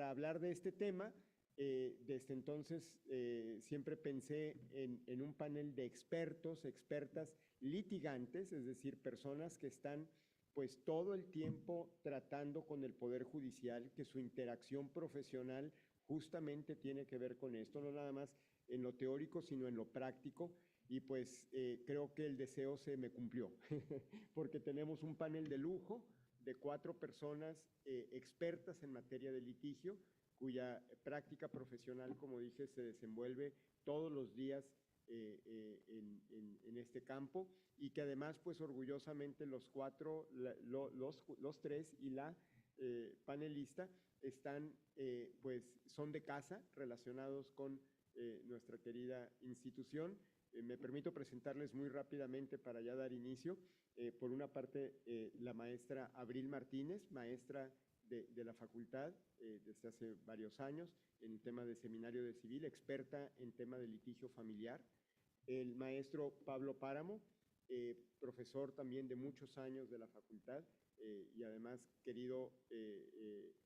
para hablar de este tema. Desde entonces siempre pensé en un panel de expertos, expertas litigantes, es decir, personas que están pues todo el tiempo tratando con el Poder Judicial, que su interacción profesional justamente tiene que ver con esto, no nada más en lo teórico, sino en lo práctico, y pues creo que el deseo se me cumplió, porque tenemos un panel de lujo de 4 personas expertas en materia de litigio, cuya práctica profesional, como dije, se desenvuelve todos los días en este campo, y que además, pues orgullosamente los 4, los 3 y la panelista están, pues son de casa, relacionados con nuestra querida institución. Me permito presentarles muy rápidamente para ya dar inicio. Por una parte, la maestra Abril Martínez, maestra de la facultad desde hace varios años en el tema de seminario de civil, experta en tema de litigio familiar. El maestro Pablo Páramo, profesor también de muchos años de la facultad y además querido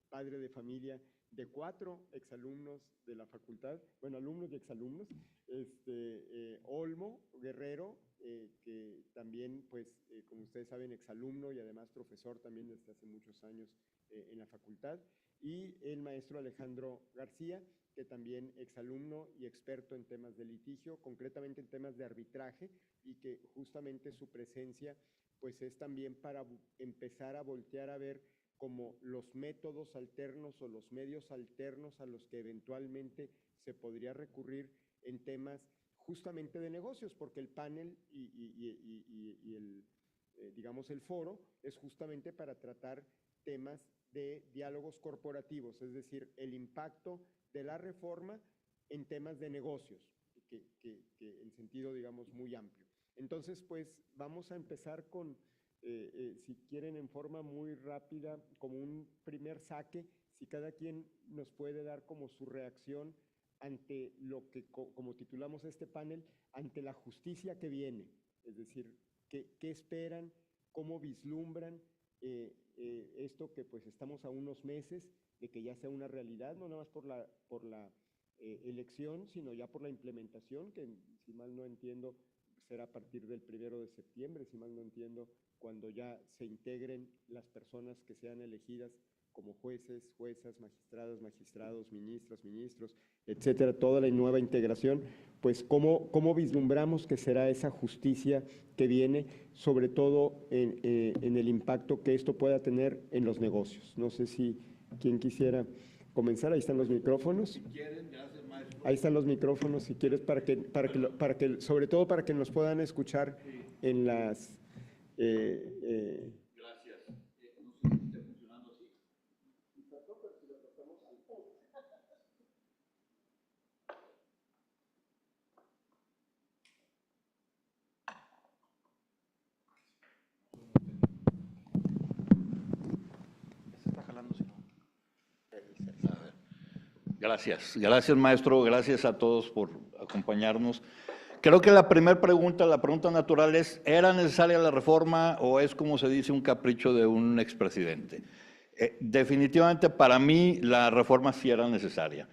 padre de familia de 4 exalumnos de la facultad, bueno, alumnos y exalumnos, Olmo Guerrero, que también, pues, como ustedes saben, exalumno y además profesor también desde hace muchos años en la facultad, y el maestro Alejandro García, que también exalumno y experto en temas de litigio, concretamente en temas de arbitraje, y que justamente su presencia pues es también para empezar a voltear a ver como los métodos alternos o los medios alternos a los que eventualmente se podría recurrir en temas justamente de negocios, porque el panel y el, digamos, el foro es justamente para tratar temas de diálogos corporativos, es decir, el impacto de la reforma en temas de negocios, que en sentido, digamos, muy amplio. Entonces, pues, vamos a empezar con, si quieren, en forma muy rápida, como un primer saque, si cada quien nos puede dar como su reacción ante lo que, como titulamos este panel, ante la justicia que viene, es decir, qué esperan, cómo vislumbran esto que pues estamos a unos meses de que ya sea una realidad, no nada más por la elección, sino ya por la implementación, que si mal no entiendo será a partir del 1 de septiembre, si mal no entiendo, cuando ya se integren las personas que sean elegidas como jueces, juezas, magistradas, magistrados, ministras, ministros, etcétera, toda la nueva integración, pues cómo vislumbramos que será esa justicia que viene, sobre todo en el impacto que esto pueda tener en los negocios. No sé si quien quisiera comenzar, ahí están los micrófonos. Si quieren, gracias, maestro. Ahí están los micrófonos, si quieres, para que sobre todo para que nos puedan escuchar en las… Gracias. No sé si está funcionando así. Se está jalando, si no. Gracias, gracias, maestro, gracias a todos por acompañarnos. Creo que la primera pregunta, la pregunta natural es, ¿era necesaria la reforma o es, como se dice, un capricho de un expresidente? Definitivamente para mí la reforma sí era necesaria.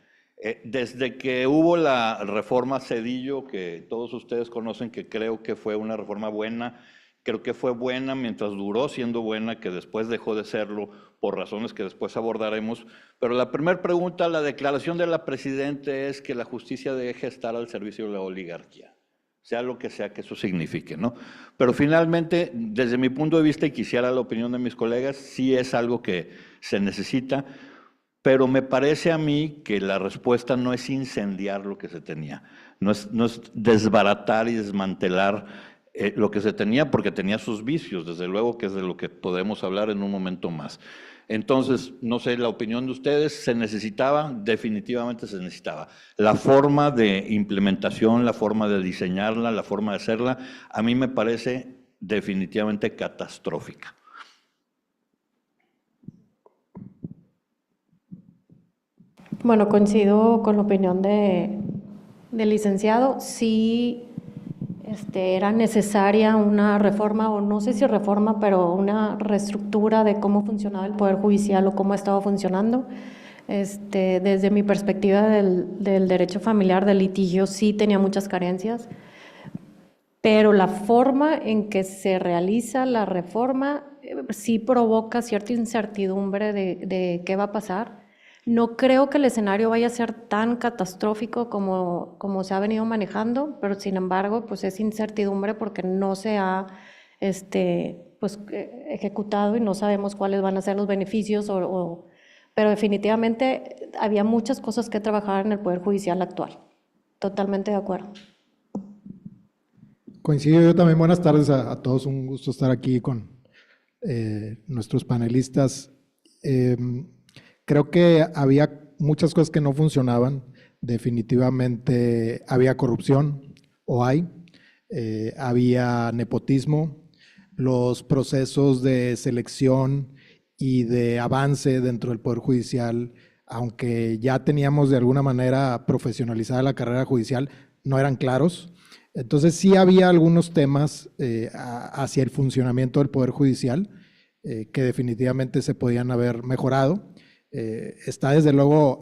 Desde que hubo la reforma Zedillo, que todos ustedes conocen, que creo que fue una reforma buena, creo que fue buena mientras duró siendo buena, que después dejó de serlo por razones que después abordaremos. Pero la primera pregunta, la declaración de la Presidenta es que la justicia deje estar al servicio de la oligarquía, sea lo que sea que eso signifique, ¿no? Pero finalmente, desde mi punto de vista, y quisiera la opinión de mis colegas, sí es algo que se necesita, pero me parece a mí que la respuesta no es incendiar lo que se tenía, no es desbaratar y desmantelar lo que se tenía, porque tenía sus vicios, desde luego que es de lo que podemos hablar en un momento más. Entonces, no sé, la opinión de ustedes, ¿se necesitaba? Definitivamente se necesitaba. La forma de implementación, la forma de diseñarla, la forma de hacerla, a mí me parece definitivamente catastrófica. Bueno, coincido con la opinión del licenciado. Sí, era necesaria una reforma, o no sé si reforma, pero una reestructura de cómo funcionaba el Poder Judicial o cómo estaba funcionando. Desde mi perspectiva del derecho familiar, del litigio, sí tenía muchas carencias, pero la forma en que se realiza la reforma sí provoca cierta incertidumbre de qué va a pasar. No creo que el escenario vaya a ser tan catastrófico como se ha venido manejando, pero sin embargo, pues es incertidumbre porque no se ha ejecutado y no sabemos cuáles van a ser los beneficios, pero definitivamente había muchas cosas que trabajar en el Poder Judicial actual. Totalmente de acuerdo. Coincido yo también. Buenas tardes a todos, un gusto estar aquí con nuestros panelistas. Creo que había muchas cosas que no funcionaban. Definitivamente había corrupción, o hay, había nepotismo, los procesos de selección y de avance dentro del Poder Judicial, aunque ya teníamos de alguna manera profesionalizada la carrera judicial, no eran claros. Entonces sí había algunos temas hacia el funcionamiento del Poder Judicial que definitivamente se podían haber mejorado. Está desde luego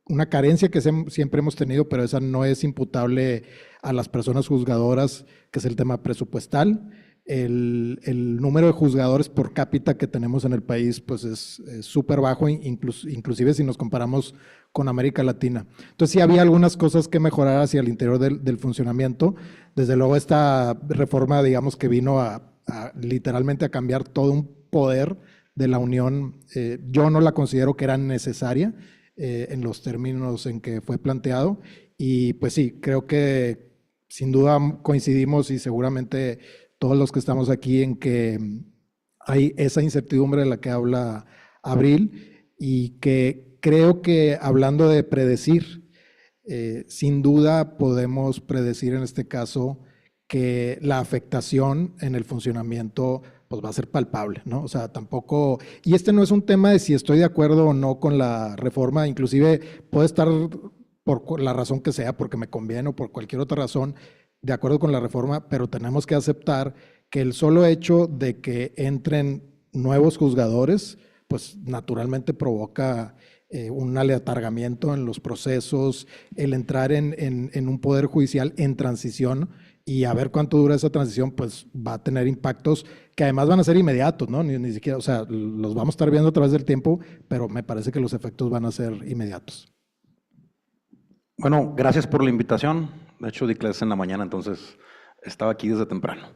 una carencia que siempre hemos tenido, pero esa no es imputable a las personas juzgadoras, que es el tema presupuestal. El número de juzgadores por cápita que tenemos en el país pues es súper bajo, inclusive si nos comparamos con América Latina. Entonces sí había algunas cosas que mejorar hacia el interior del funcionamiento. Desde luego esta reforma, digamos, que vino literalmente a cambiar todo un poder de la Unión, yo no la considero que era necesaria en los términos en que fue planteado, y pues sí, creo que sin duda coincidimos, y seguramente todos los que estamos aquí, en que hay esa incertidumbre de la que habla Abril, y que creo que, hablando de predecir, sin duda podemos predecir en este caso que la afectación en el funcionamiento pues va a ser palpable, ¿no? O sea, tampoco, y no es un tema de si estoy de acuerdo o no con la reforma, inclusive puede estar por la razón que sea, porque me conviene o por cualquier otra razón, de acuerdo con la reforma, pero tenemos que aceptar que el solo hecho de que entren nuevos juzgadores, pues naturalmente provoca un aletargamiento en los procesos, el entrar en un poder judicial en transición, y a ver cuánto dura esa transición, pues va a tener impactos que además van a ser inmediatos, ¿no? Ni siquiera, o sea, los vamos a estar viendo a través del tiempo, pero me parece que los efectos van a ser inmediatos. Bueno, gracias por la invitación. De hecho, di clases en la mañana, entonces estaba aquí desde temprano.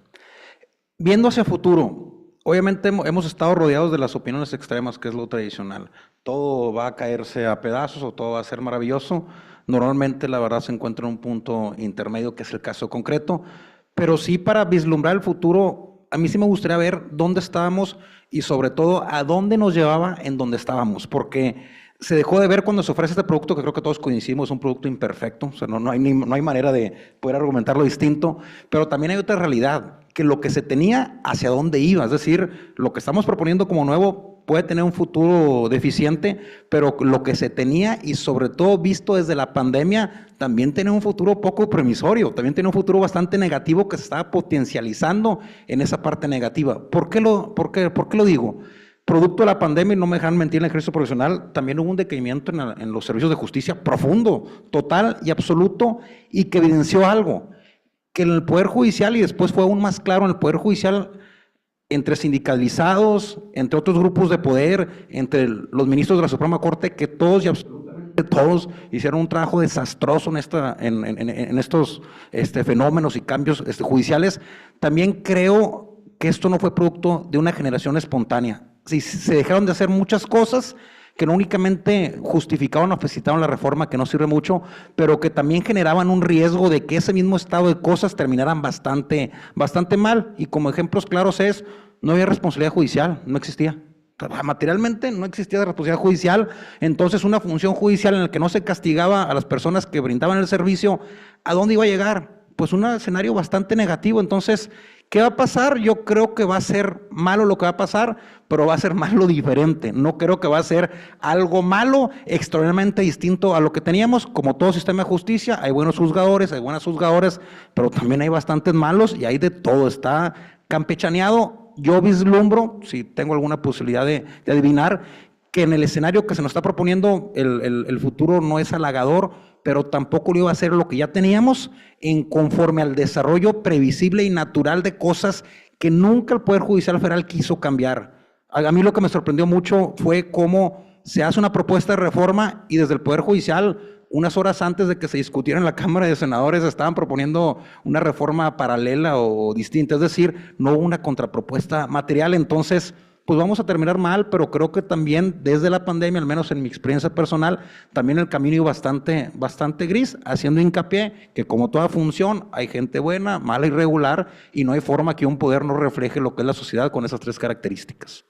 Viendo hacia futuro, obviamente hemos estado rodeados de las opiniones extremas, que es lo tradicional. Todo va a caerse a pedazos o todo va a ser maravilloso. Normalmente, la verdad, se encuentra en un punto intermedio, que es el caso concreto, pero sí, para vislumbrar el futuro, a mí sí me gustaría ver dónde estábamos y sobre todo a dónde nos llevaba en donde estábamos, porque se dejó de ver cuando se ofrece este producto, que creo que todos coincidimos, es un producto imperfecto, o sea, no hay manera de poder argumentarlo distinto, pero también hay otra realidad, que lo que se tenía hacia dónde iba, es decir, lo que estamos proponiendo como nuevo puede tener un futuro deficiente, pero lo que se tenía, y sobre todo visto desde la pandemia, también tiene un futuro poco promisorio, también tiene un futuro bastante negativo que se estaba potencializando en esa parte negativa. ¿Por qué lo digo? Producto de la pandemia, y no me dejan mentir, en el ejercicio profesional, también hubo un decaimiento en los servicios de justicia profundo, total y absoluto, y que evidenció algo, que en el Poder Judicial, y después fue aún más claro en el Poder Judicial, entre sindicalizados, entre otros grupos de poder, entre los ministros de la Suprema Corte, que todos y absolutamente todos hicieron un trabajo desastroso en estos fenómenos y cambios judiciales. También creo que esto no fue producto de una generación espontánea. Sí, se dejaron de hacer muchas cosas que no únicamente justificaban o facilitaban la reforma, que no sirve mucho, pero que también generaban un riesgo de que ese mismo estado de cosas terminaran bastante mal. Y como ejemplos claros no había responsabilidad judicial, no existía. Materialmente no existía responsabilidad judicial, entonces una función judicial en la que no se castigaba a las personas que brindaban el servicio, ¿a dónde iba a llegar? Pues un escenario bastante negativo. Entonces, ¿qué va a pasar? Yo creo que va a ser malo lo que va a pasar, pero va a ser malo diferente. No creo que va a ser algo malo, extraordinariamente distinto a lo que teníamos. Como todo sistema de justicia, hay buenos juzgadores, hay buenas juzgadoras, pero también hay bastantes malos y hay de todo. Está campechaneado. Yo vislumbro, si tengo alguna posibilidad de adivinar, que en el escenario que se nos está proponiendo el futuro no es halagador, pero tampoco lo iba a hacer lo que ya teníamos en conforme al desarrollo previsible y natural de cosas que nunca el Poder Judicial Federal quiso cambiar. A mí lo que me sorprendió mucho fue cómo se hace una propuesta de reforma y desde el Poder Judicial, unas horas antes de que se discutiera en la Cámara de Senadores, estaban proponiendo una reforma paralela o distinta, es decir, no una contrapropuesta material. Entonces, pues vamos a terminar mal, pero creo que también desde la pandemia, al menos en mi experiencia personal, también el camino iba bastante gris, haciendo hincapié que como toda función hay gente buena, mala y regular, y no hay forma que un poder no refleje lo que es la sociedad con esas tres características.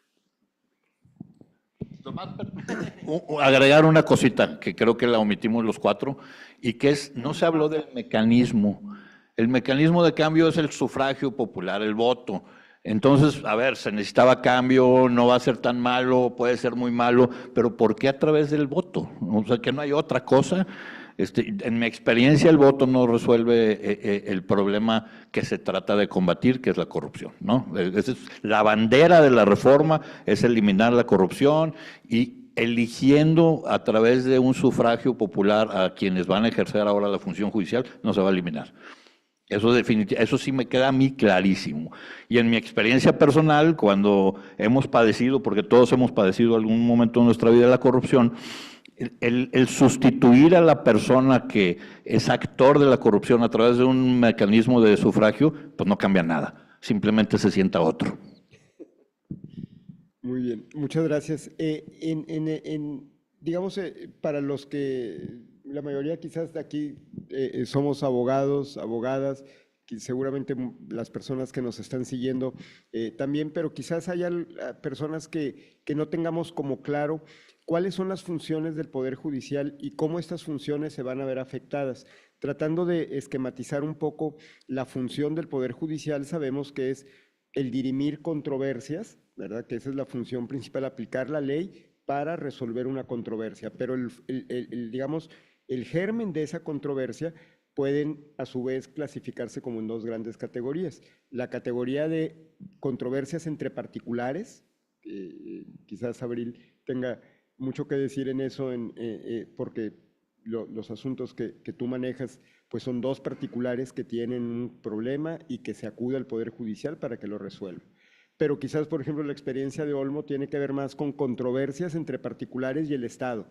Agregar una cosita que creo que la omitimos los cuatro y que es, no se habló del mecanismo. El mecanismo de cambio es el sufragio popular, el voto. Entonces, a ver, se necesitaba cambio, no va a ser tan malo, puede ser muy malo, pero ¿por qué a través del voto? O sea, que no hay otra cosa. En mi experiencia, el voto no resuelve el problema que se trata de combatir, que es la corrupción, ¿no? Esa es la bandera de la reforma, es eliminar la corrupción y eligiendo a través de un sufragio popular a quienes van a ejercer ahora la función judicial, no se va a eliminar. Eso sí me queda a mí clarísimo. Y en mi experiencia personal, cuando hemos padecido, porque todos hemos padecido algún momento de nuestra vida la corrupción, el sustituir a la persona que es actor de la corrupción a través de un mecanismo de sufragio, pues no cambia nada, simplemente se sienta otro. Muy bien, muchas gracias. Digamos, para los que la mayoría quizás de aquí somos abogados, abogadas, que seguramente las personas que nos están siguiendo también, pero quizás haya personas que no tengamos como claro cuáles son las funciones del Poder Judicial y cómo estas funciones se van a ver afectadas. Tratando de esquematizar un poco la función del Poder Judicial, sabemos que es el dirimir controversias, ¿verdad? Que esa es la función principal, aplicar la ley para resolver una controversia, pero digamos, el germen de esa controversia pueden a su vez clasificarse como en dos grandes categorías. La categoría de controversias entre particulares, quizás Abril tenga mucho que decir en eso, porque los asuntos que tú manejas pues son dos particulares que tienen un problema y que se acude al Poder Judicial para que lo resuelva. Pero quizás, por ejemplo, la experiencia de Olmo tiene que ver más con controversias entre particulares y el Estado,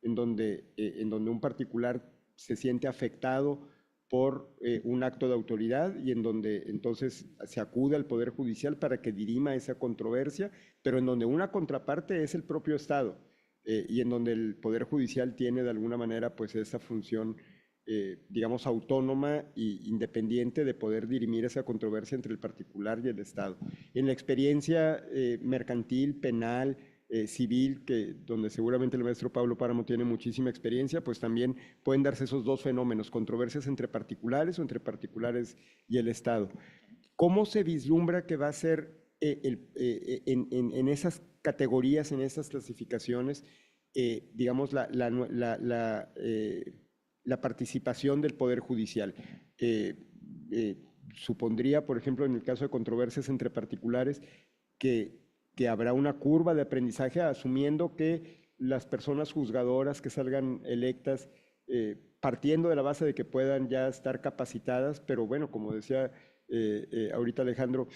en donde un particular se siente afectado por un acto de autoridad y en donde entonces se acude al Poder Judicial para que dirima esa controversia, pero en donde una contraparte es el propio Estado y en donde el Poder Judicial tiene de alguna manera pues esa función digamos autónoma e independiente de poder dirimir esa controversia entre el particular y el Estado. En la experiencia mercantil, penal, civil, donde seguramente el maestro Pablo Páramo tiene muchísima experiencia, pues también pueden darse esos dos fenómenos, controversias entre particulares o entre particulares y el Estado. ¿Cómo se vislumbra que va a ser en esas categorías, en esas clasificaciones, digamos, la participación del Poder Judicial? Supondría, por ejemplo, en el caso de controversias entre particulares, que habrá una curva de aprendizaje asumiendo que las personas juzgadoras que salgan electas, partiendo de la base de que puedan ya estar capacitadas, pero bueno, como decía ahorita Alejandro,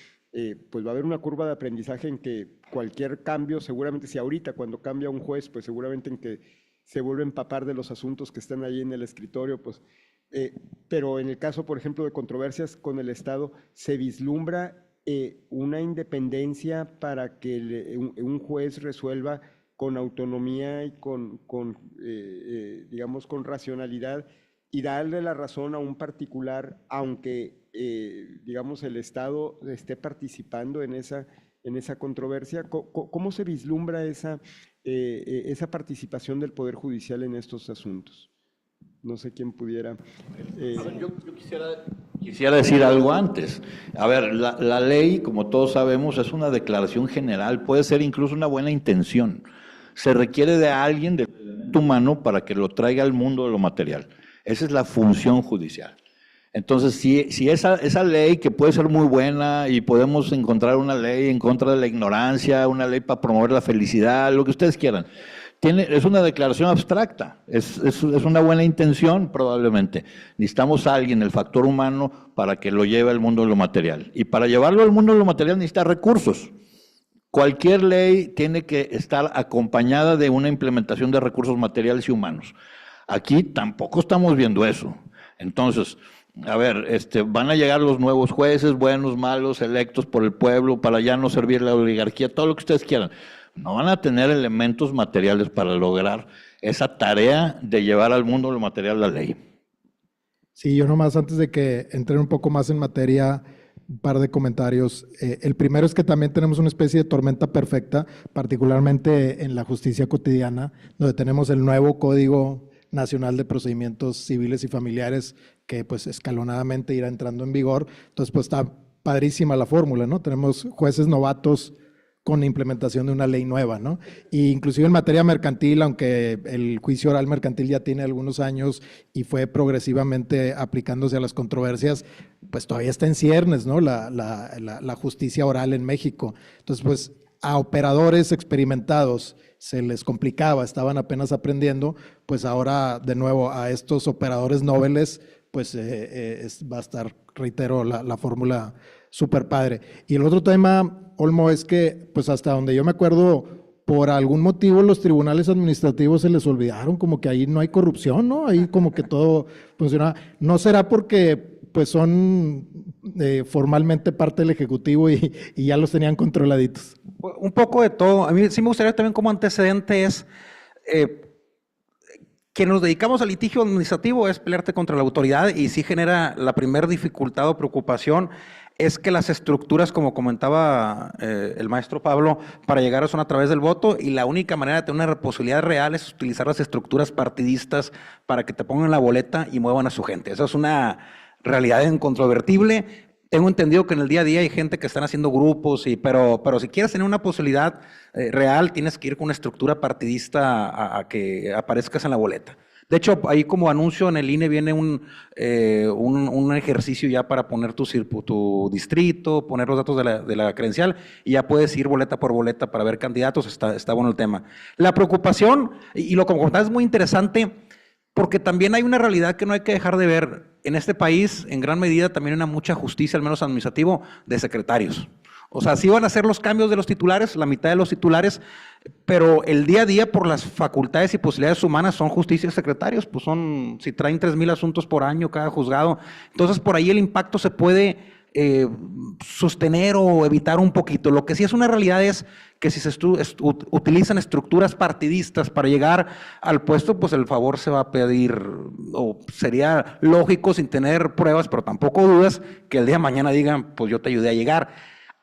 pues va a haber una curva de aprendizaje en que cualquier cambio, seguramente si ahorita cuando cambia un juez, pues seguramente en que se vuelve a empapar de los asuntos que están ahí en el escritorio, pues, pero en el caso, por ejemplo, de controversias con el Estado, ¿se vislumbra una independencia para que un juez resuelva con autonomía y digamos, con racionalidad y darle la razón a un particular, aunque, digamos, el Estado esté participando en esa controversia? ¿Cómo se vislumbra esa participación del Poder Judicial en estos asuntos? No sé quién pudiera. Yo quisiera decir algo antes. A ver, la ley, como todos sabemos, es una declaración general, puede ser incluso una buena intención. Se requiere de alguien, del elemento humano, para que lo traiga al mundo de lo material. Esa es la función judicial. Entonces, si esa ley, que puede ser muy buena y podemos encontrar una ley en contra de la ignorancia, una ley para promover la felicidad, lo que ustedes quieran, es una declaración abstracta, es una buena intención probablemente. Necesitamos a alguien, el factor humano, para que lo lleve al mundo de lo material. Y para llevarlo al mundo de lo material necesita recursos. Cualquier ley tiene que estar acompañada de una implementación de recursos materiales y humanos. Aquí tampoco estamos viendo eso. Entonces, a ver, van a llegar los nuevos jueces, buenos, malos, electos por el pueblo, para ya no servir la oligarquía, todo lo que ustedes quieran. No van a tener elementos materiales para lograr esa tarea de llevar al mundo lo material la ley. Sí, yo nomás antes de que entren un poco más en materia, un par de comentarios. El primero es que también tenemos una especie de tormenta perfecta, particularmente en la justicia cotidiana, donde tenemos el nuevo Código Nacional de Procedimientos Civiles y Familiares, que pues escalonadamente irá entrando en vigor. Entonces pues está padrísima la fórmula, ¿no? Tenemos jueces novatos con implementación de una ley nueva, ¿no? E inclusive en materia mercantil, aunque el juicio oral mercantil ya tiene algunos años y fue progresivamente aplicándose a las controversias, pues todavía está en ciernes, ¿no? La justicia oral en México. Entonces, pues a operadores experimentados se les complicaba, estaban apenas aprendiendo, pues ahora de nuevo a estos operadores noveles, pues va a estar, reitero, la fórmula súper padre. Y el otro tema, Olmo, es que pues hasta donde yo me acuerdo, por algún motivo los tribunales administrativos se les olvidaron, como que ahí no hay corrupción, ¿no? Ahí como que todo funciona. ¿No será porque pues son formalmente parte del Ejecutivo y ya los tenían controladitos? Un poco de todo. A mí sí me gustaría también como antecedente es que nos dedicamos al litigio administrativo es pelearte contra la autoridad y sí genera la primer dificultad o preocupación es que las estructuras, como comentaba el maestro Pablo, para llegar son a través del voto y la única manera de tener una posibilidad real es utilizar las estructuras partidistas para que te pongan la boleta y muevan a su gente. Eso es una realidad incontrovertible. Tengo entendido que en el día a día hay gente que están haciendo grupos, pero si quieres tener una posibilidad real, tienes que ir con una estructura partidista a que aparezcas en la boleta. De hecho, ahí como anuncio en el INE viene un ejercicio ya para poner tu distrito, poner los datos de la credencial y ya puedes ir boleta por boleta para ver candidatos, está bueno el tema. La preocupación, y lo que comentabas es muy interesante, porque también hay una realidad que no hay que dejar de ver. En este país, en gran medida, también hay una mucha justicia, al menos administrativo, de secretarios. O sea, sí van a hacer los cambios de los titulares, la mitad de los titulares, pero el día a día, por las facultades y posibilidades humanas, son justicias secretarios, pues si traen 3,000 asuntos por año cada juzgado. Entonces, por ahí el impacto se puede sostener o evitar un poquito. Lo que sí es una realidad es que si se utilizan estructuras partidistas para llegar al puesto, pues el favor se va a pedir, o sería lógico sin tener pruebas, pero tampoco dudas, que el día de mañana digan, pues yo te ayudé a llegar.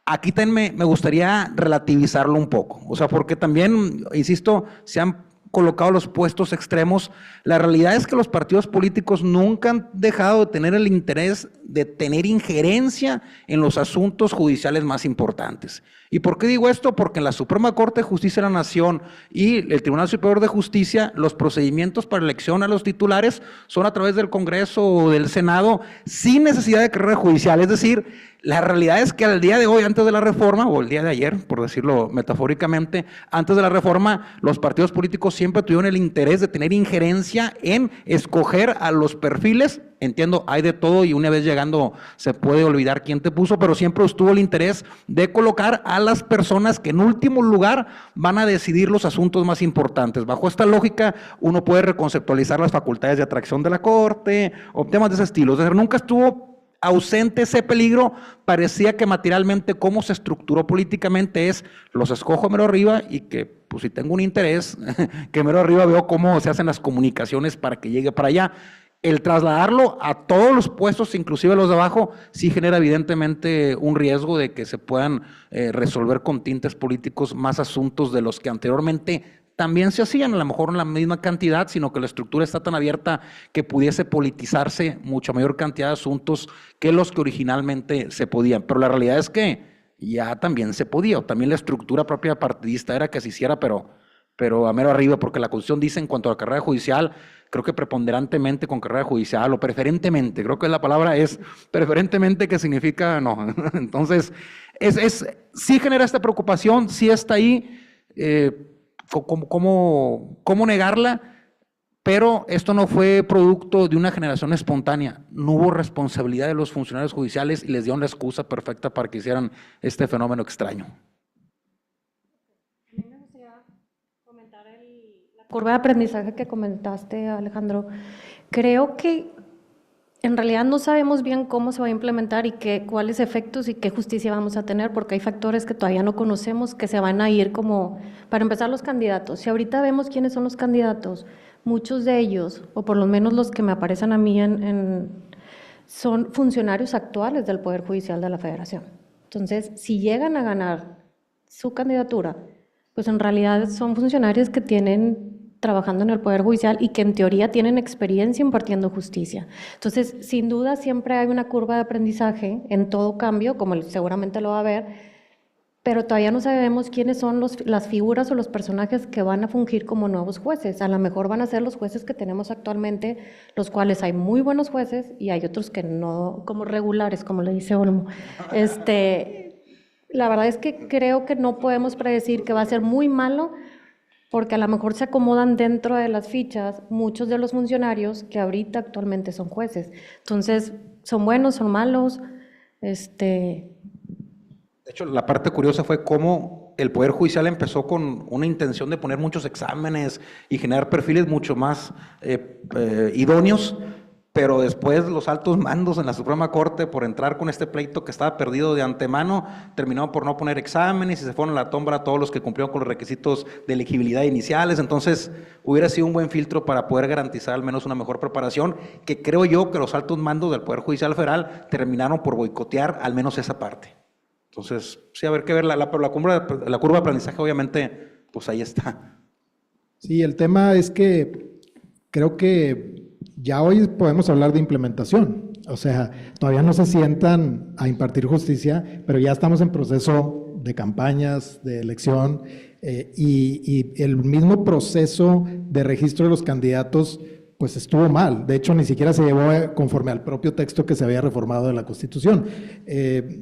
Aquí también me gustaría relativizarlo un poco, o sea, porque también, insisto, se han colocado los puestos extremos. La realidad es que los partidos políticos nunca han dejado de tener el interés de tener injerencia en los asuntos judiciales más importantes. ¿Y por qué digo esto? Porque en la Suprema Corte de Justicia de la Nación y el Tribunal Superior de Justicia, los procedimientos para elección a los titulares son a través del Congreso o del Senado sin necesidad de carrera judicial. Es decir, la realidad es que al día de hoy, antes de la reforma, o el día de ayer, por decirlo metafóricamente, antes de la reforma, los partidos políticos siempre tuvieron el interés de tener injerencia en escoger a los perfiles. Entiendo, hay de todo y una vez llegando se puede olvidar quién te puso, pero siempre estuvo el interés de colocar a las personas que en último lugar van a decidir los asuntos más importantes. Bajo esta lógica, uno puede reconceptualizar las facultades de atracción de la Corte o temas de ese estilo. Es decir, nunca estuvo ausente ese peligro. Parecía que materialmente cómo se estructuró políticamente es los escojo mero arriba y que pues si tengo un interés que mero arriba veo cómo se hacen las comunicaciones para que llegue para allá. El trasladarlo a todos los puestos, inclusive los de abajo, sí genera evidentemente un riesgo de que se puedan resolver con tintes políticos más asuntos de los que anteriormente también se hacían, a lo mejor en la misma cantidad, sino que la estructura está tan abierta que pudiese politizarse mucha mayor cantidad de asuntos que los que originalmente se podían. Pero la realidad es que ya también se podía, o también la estructura propia partidista era que se hiciera, pero a mero arriba, porque la Constitución dice en cuanto a la carrera judicial, creo que preponderantemente con carrera judicial o preferentemente, creo que la palabra es preferentemente, que significa no. Entonces, sí genera esta preocupación, sí está ahí, ¿cómo negarla? Pero esto no fue producto de una generación espontánea. No hubo responsabilidad de los funcionarios judiciales y les dieron la excusa perfecta para que hicieran este fenómeno extraño. A mí me gustaría comentar la curva de aprendizaje que comentaste, Alejandro. Creo que en realidad no sabemos bien cómo se va a implementar y cuáles efectos y qué justicia vamos a tener, porque hay factores que todavía no conocemos que se van a ir como, para empezar, los candidatos. Si ahorita vemos quiénes son los candidatos, muchos de ellos, o por lo menos los que me aparecen a mí, son funcionarios actuales del Poder Judicial de la Federación. Entonces, si llegan a ganar su candidatura, pues en realidad son funcionarios que tienen trabajando en el Poder Judicial y que en teoría tienen experiencia impartiendo justicia. Entonces, sin duda, siempre hay una curva de aprendizaje en todo cambio, como seguramente lo va a haber, pero todavía no sabemos quiénes son las figuras o los personajes que van a fungir como nuevos jueces. A lo mejor van a ser los jueces que tenemos actualmente, los cuales hay muy buenos jueces y hay otros que no, como regulares, como le dice Olmo. La verdad es que creo que no podemos predecir que va a ser muy malo, porque a lo mejor se acomodan dentro de las fichas muchos de los funcionarios que ahorita actualmente son jueces. Entonces, ¿son buenos, son malos? De hecho, la parte curiosa fue cómo el Poder Judicial empezó con una intención de poner muchos exámenes y generar perfiles mucho más idóneos, pero después los altos mandos en la Suprema Corte, por entrar con este pleito que estaba perdido de antemano, terminaron por no poner exámenes y se fueron a la tómbola todos los que cumplieron con los requisitos de elegibilidad iniciales. Entonces, hubiera sido un buen filtro para poder garantizar al menos una mejor preparación, que creo yo que los altos mandos del Poder Judicial Federal terminaron por boicotear al menos esa parte. Entonces, sí, a ver qué ver, la curva de aprendizaje, obviamente, pues ahí está. Sí, el tema es que creo que ya hoy podemos hablar de implementación. O sea, todavía no se sientan a impartir justicia, pero ya estamos en proceso de campañas, de elección, y el mismo proceso de registro de los candidatos pues estuvo mal. De hecho, ni siquiera se llevó conforme al propio texto que se había reformado de la Constitución.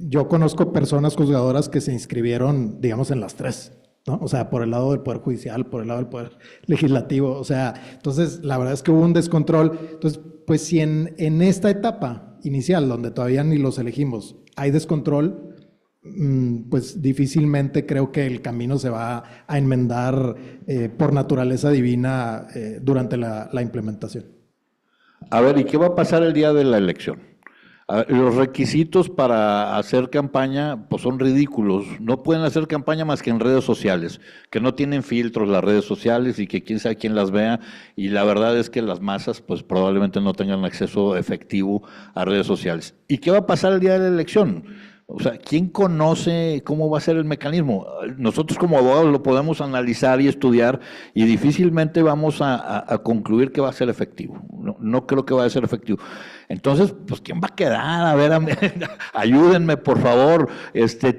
Yo conozco personas juzgadoras que se inscribieron, digamos, en las tres, ¿no? O sea, por el lado del Poder Judicial, por el lado del Poder Legislativo. O sea, entonces, la verdad es que hubo un descontrol. Entonces, pues si en esta etapa inicial, donde todavía ni los elegimos, hay descontrol, pues difícilmente creo que el camino se va a enmendar por naturaleza divina durante la implementación. A ver, ¿y qué va a pasar el día de la elección? Los requisitos para hacer campaña pues son ridículos. No pueden hacer campaña más que en redes sociales, que no tienen filtros las redes sociales y que quién sabe quién las vea. Y la verdad es que las masas pues probablemente no tengan acceso efectivo a redes sociales. ¿Y qué va a pasar el día de la elección? O sea, ¿quién conoce cómo va a ser el mecanismo? Nosotros como abogados lo podemos analizar y estudiar y difícilmente vamos a concluir que va a ser efectivo. No creo que vaya a ser efectivo. Entonces, pues, ¿quién va a quedar? A ver, ayúdenme, por favor.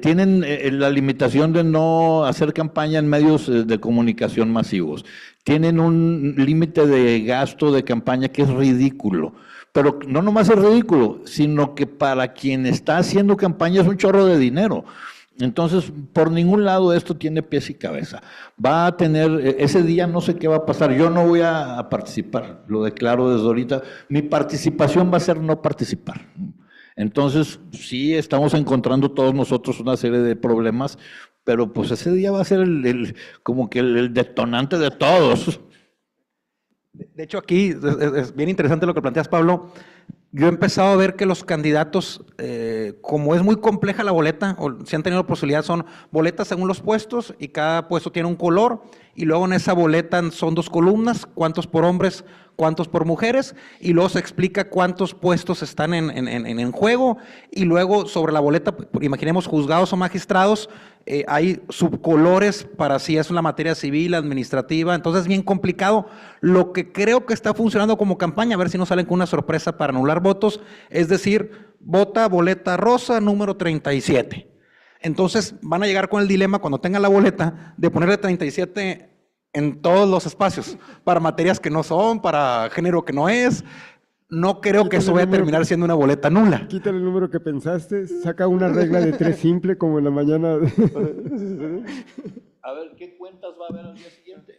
Tienen la limitación de no hacer campaña en medios de comunicación masivos. Tienen un límite de gasto de campaña que es ridículo. Pero no nomás es ridículo, sino que para quien está haciendo campaña es un chorro de dinero. Entonces, por ningún lado esto tiene pies y cabeza. Va a tener, ese día no sé qué va a pasar, yo no voy a participar, lo declaro desde ahorita. Mi participación va a ser no participar. Entonces, sí, estamos encontrando todos nosotros una serie de problemas, pero pues ese día va a ser como que el detonante de todos. De hecho, aquí es bien interesante lo que planteas, Pablo. Yo he empezado a ver que los candidatos, como es muy compleja la boleta, o si han tenido posibilidad, son boletas según los puestos y cada puesto tiene un color y luego en esa boleta son 2 columnas, cuántos por hombres, cuántos por mujeres, y luego se explica cuántos puestos están en juego, y luego sobre la boleta, imaginemos juzgados o magistrados, hay subcolores para si es una materia civil, administrativa, entonces es bien complicado. Lo que creo que está funcionando como campaña, a ver si no salen con una sorpresa para anular votos, es decir, vota boleta rosa número 37. Entonces van a llegar con el dilema cuando tengan la boleta de ponerle 37 en todos los espacios, para materias que no son, para género que no es. No creo que eso vaya a terminar siendo una boleta nula. Quítale el número que pensaste, saca una regla de 3 simple como en la mañana. A ver, ¿qué cuentas va a haber al día siguiente?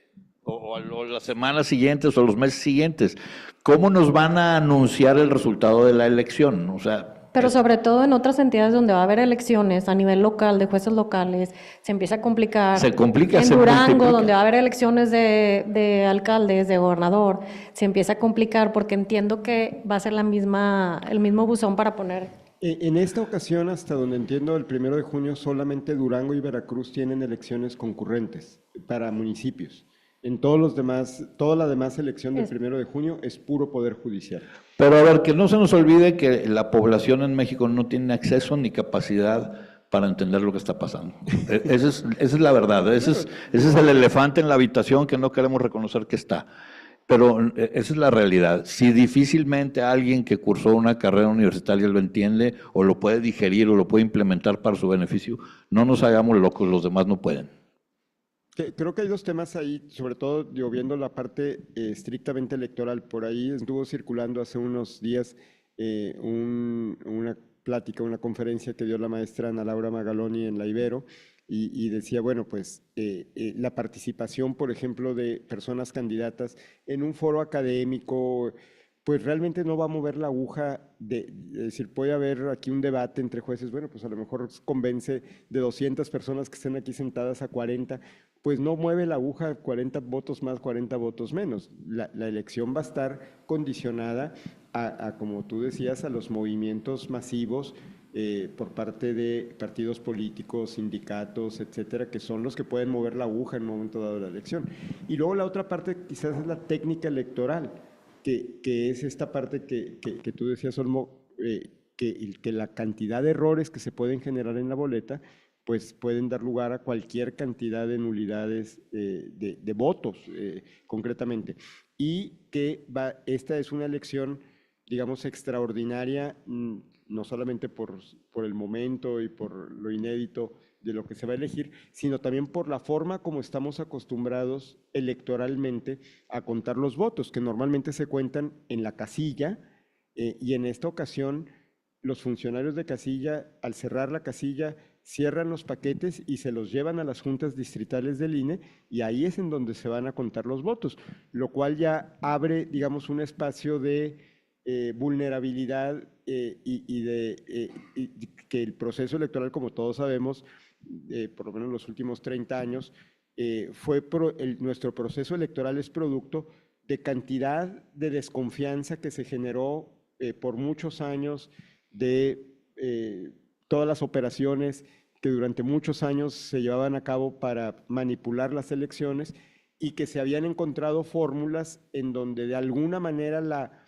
O las semanas siguientes o los meses siguientes. ¿Cómo nos van a anunciar el resultado de la elección? O sea, Pero sobre todo en otras entidades donde va a haber elecciones a nivel local, de jueces locales, se empieza a complicar. Se complica, En se Durango, multiplica. donde va a haber elecciones de alcaldes, de gobernador, se empieza a complicar porque entiendo que va a ser el mismo buzón para poner. En esta ocasión, hasta donde entiendo, el 1 de junio solamente Durango y Veracruz tienen elecciones concurrentes para municipios. En todos los demás, toda la demás elección del 1 de junio es puro poder judicial. pero a ver, que no se nos olvide que la población en México no tiene acceso ni capacidad para entender lo que está pasando. Esa es la verdad, ese es el elefante en la habitación que no queremos reconocer que está. Pero esa es la realidad. Si difícilmente alguien que cursó una carrera universitaria lo entiende o lo puede digerir o lo puede implementar para su beneficio, no nos hagamos locos, los demás no pueden. Creo que hay dos temas ahí, sobre todo yo viendo la parte estrictamente electoral. Por ahí estuvo circulando hace unos días una plática, una conferencia que dio la maestra Ana Laura Magaloni en la Ibero, y decía, bueno, pues la participación, por ejemplo, de personas candidatas en un foro académico, pues realmente no va a mover la aguja es decir, puede haber aquí un debate entre jueces, bueno, pues a lo mejor convence de 200 personas que estén aquí sentadas a 40, pues no mueve la aguja 40 votos más, 40 votos menos. La elección va a estar condicionada como tú decías, a los movimientos masivos por parte de partidos políticos, sindicatos, etcétera, que son los que pueden mover la aguja en un momento dado de la elección. Y luego la otra parte quizás es la técnica electoral, que es esta parte que tú decías, Olmo, que la cantidad de errores que se pueden generar en la boleta, pues pueden dar lugar a cualquier cantidad de nulidades de votos, concretamente. Y que esta es una elección, digamos, extraordinaria, no solamente por el momento y por lo inédito de lo que se va a elegir, sino también por la forma como estamos acostumbrados electoralmente a contar los votos, que normalmente se cuentan en la casilla, y en esta ocasión los funcionarios de casilla, al cerrar la casilla, cierran los paquetes y se los llevan a las juntas distritales del INE, y ahí es en donde se van a contar los votos, lo cual ya abre, digamos, un espacio de vulnerabilidad y que el proceso electoral, como todos sabemos, por lo menos los últimos 30 años, nuestro proceso electoral es producto de cantidad de desconfianza que se generó por muchos años de todas las operaciones que durante muchos años se llevaban a cabo para manipular las elecciones, y que se habían encontrado fórmulas en donde de alguna manera la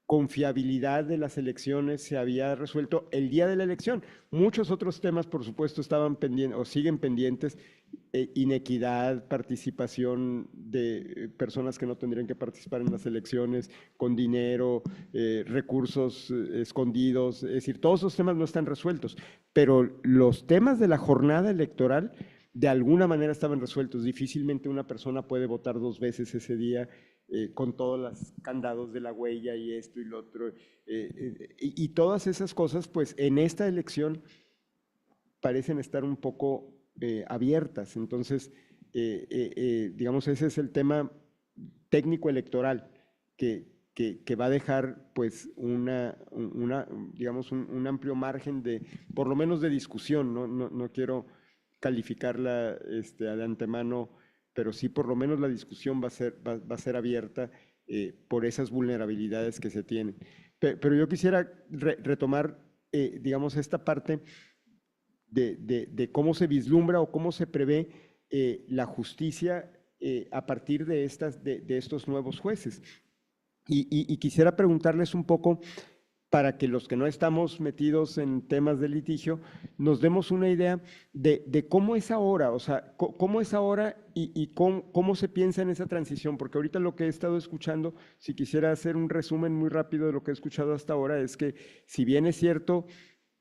confiabilidad de las elecciones se había resuelto el día de la elección. Muchos otros temas, por supuesto, estaban pendientes o siguen pendientes: inequidad, participación de personas que no tendrían que participar en las elecciones, con dinero, recursos escondidos. Es decir, todos esos temas no están resueltos, pero los temas de la jornada electoral de alguna manera estaban resueltos. Difícilmente una persona puede votar 2 veces ese día, con todos los candados de la huella y esto y lo otro, y todas esas cosas, pues en esta elección parecen estar un poco abiertas. Entonces, digamos, ese es el tema técnico electoral que va a dejar, pues, digamos, un amplio margen de, por lo menos de discusión. No quiero calificarla de antemano, pero sí por lo menos la discusión va a ser abierta por esas vulnerabilidades que se tienen. Pero yo quisiera retomar, digamos, esta parte de cómo se vislumbra o cómo se prevé la justicia a partir de estos nuevos jueces. Y quisiera preguntarles un poco, para que los que no estamos metidos en temas de litigio nos demos una idea de cómo es ahora, o sea, cómo es ahora y cómo se piensa en esa transición, porque ahorita lo que he estado escuchando, si quisiera hacer un resumen muy rápido de lo que he escuchado hasta ahora, es que si bien es cierto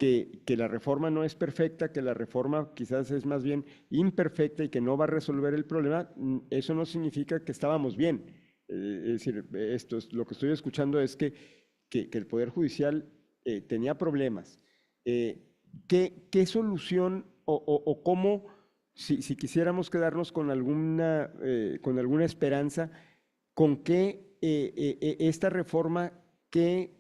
que la reforma no es perfecta, que la reforma quizás es más bien imperfecta y que no va a resolver el problema, eso no significa que estábamos bien. Es decir, lo que estoy escuchando es que el Poder Judicial tenía problemas. ¿Qué solución o cómo, si quisiéramos quedarnos con alguna esperanza, con qué esta reforma, qué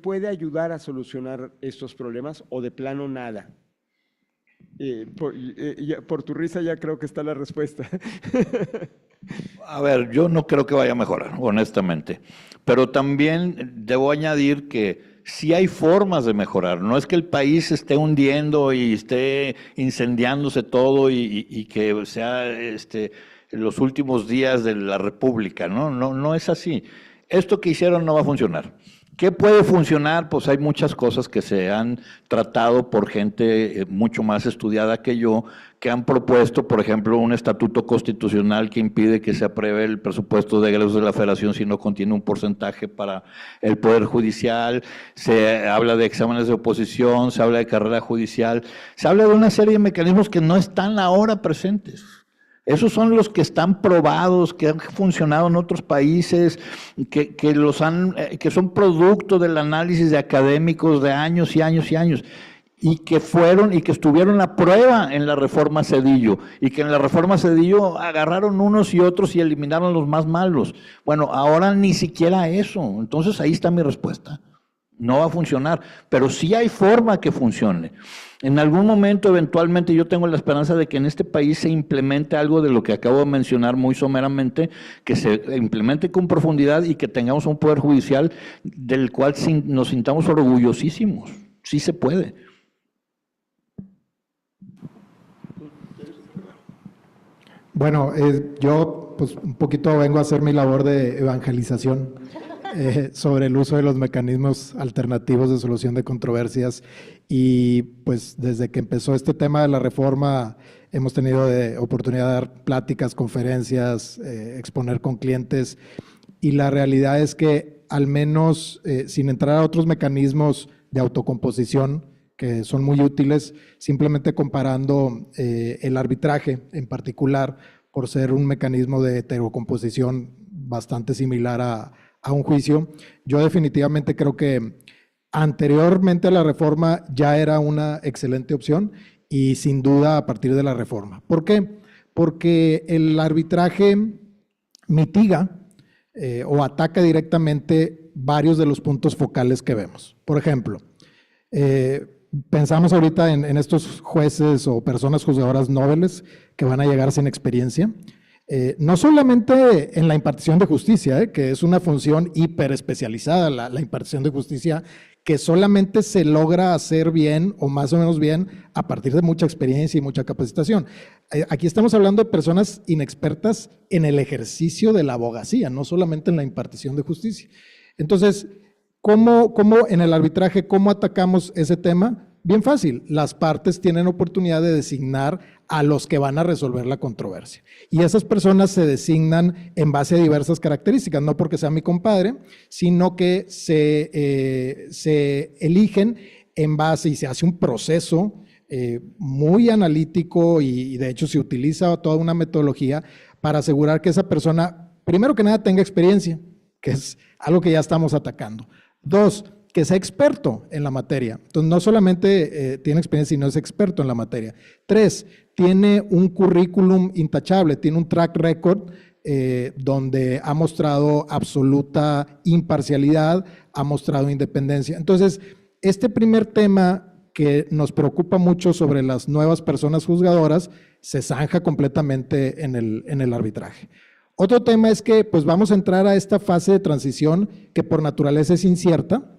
puede ayudar a solucionar estos problemas o de plano nada? Por tu risa ya creo que está la respuesta. A ver, yo no creo que vaya a mejorar, honestamente, pero también debo añadir que sí hay formas de mejorar. No es que el país se esté hundiendo y esté incendiándose todo y que sea los últimos días de la República, ¿no? No es así. Esto que hicieron no va a funcionar. ¿Qué puede funcionar? Pues hay muchas cosas que se han tratado por gente mucho más estudiada que yo, que han propuesto, por ejemplo, un estatuto constitucional que impide que se apruebe el presupuesto de egresos de la Federación si no contiene un porcentaje para el Poder Judicial. Se habla de exámenes de oposición, se habla de carrera judicial, se habla de una serie de mecanismos que no están ahora presentes. Esos son los que están probados, que han funcionado en otros países, que son producto del análisis de académicos de años y años y años, y que estuvieron a prueba en la reforma Zedillo, y que en la reforma Zedillo agarraron unos y otros y eliminaron los más malos. Bueno, ahora ni siquiera eso. Entonces ahí está mi respuesta. No va a funcionar, pero sí hay forma que funcione. En algún momento, eventualmente, yo tengo la esperanza de que en este país se implemente algo de lo que acabo de mencionar muy someramente, que se implemente con profundidad y que tengamos un poder judicial del cual nos sintamos orgullosísimos. Sí se puede. Bueno, yo pues un poquito vengo a hacer mi labor de evangelización sobre el uso de los mecanismos alternativos de solución de controversias, y pues desde que empezó este tema de la reforma hemos tenido oportunidad de dar pláticas, conferencias, exponer con clientes, y la realidad es que al menos sin entrar a otros mecanismos de autocomposición que son muy útiles, simplemente comparando el arbitraje en particular, por ser un mecanismo de heterocomposición bastante similar a un juicio, yo definitivamente creo que anteriormente a la reforma ya era una excelente opción, y sin duda a partir de la reforma. ¿Por qué? Porque el arbitraje mitiga o ataca directamente varios de los puntos focales que vemos. Por ejemplo, pensamos ahorita en estos jueces o personas juzgadoras nobles que van a llegar sin experiencia. No solamente en la impartición de justicia, que es una función hiperespecializada, la impartición de justicia, que solamente se logra hacer bien o más o menos bien a partir de mucha experiencia y mucha capacitación. Aquí estamos hablando de personas inexpertas en el ejercicio de la abogacía, no solamente en la impartición de justicia. Entonces, ¿cómo en el arbitraje, cómo atacamos ese tema? Bien fácil, las partes tienen oportunidad de designar a los que van a resolver la controversia. Y esas personas se designan en base a diversas características, no porque sea mi compadre, sino que se eligen en base y se hace un proceso muy analítico, y de hecho se utiliza toda una metodología para asegurar que esa persona, primero que nada, tenga experiencia, que es algo que ya estamos atacando. 2, que sea experto en la materia. Entonces, no solamente tiene experiencia, sino es experto en la materia. 3, tiene un currículum intachable, tiene un track record donde ha mostrado absoluta imparcialidad, ha mostrado independencia. Entonces, este primer tema que nos preocupa mucho sobre las nuevas personas juzgadoras se zanja completamente en el arbitraje. Otro tema es que pues vamos a entrar a esta fase de transición que por naturaleza es incierta,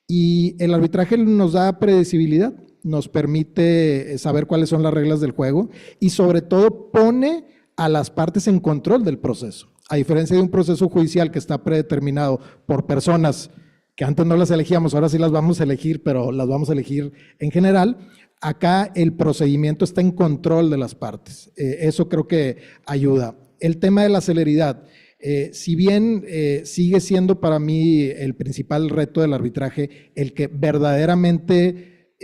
y el arbitraje nos da predecibilidad, nos permite saber cuáles son las reglas del juego, y sobre todo pone a las partes en control del proceso. A diferencia de un proceso judicial que está predeterminado por personas que antes no las elegíamos, ahora sí las vamos a elegir, pero las vamos a elegir en general. Acá el procedimiento está en control de las partes. Eso creo que ayuda. El tema de la celeridad. Si bien sigue siendo para mí el principal reto del arbitraje el que verdaderamente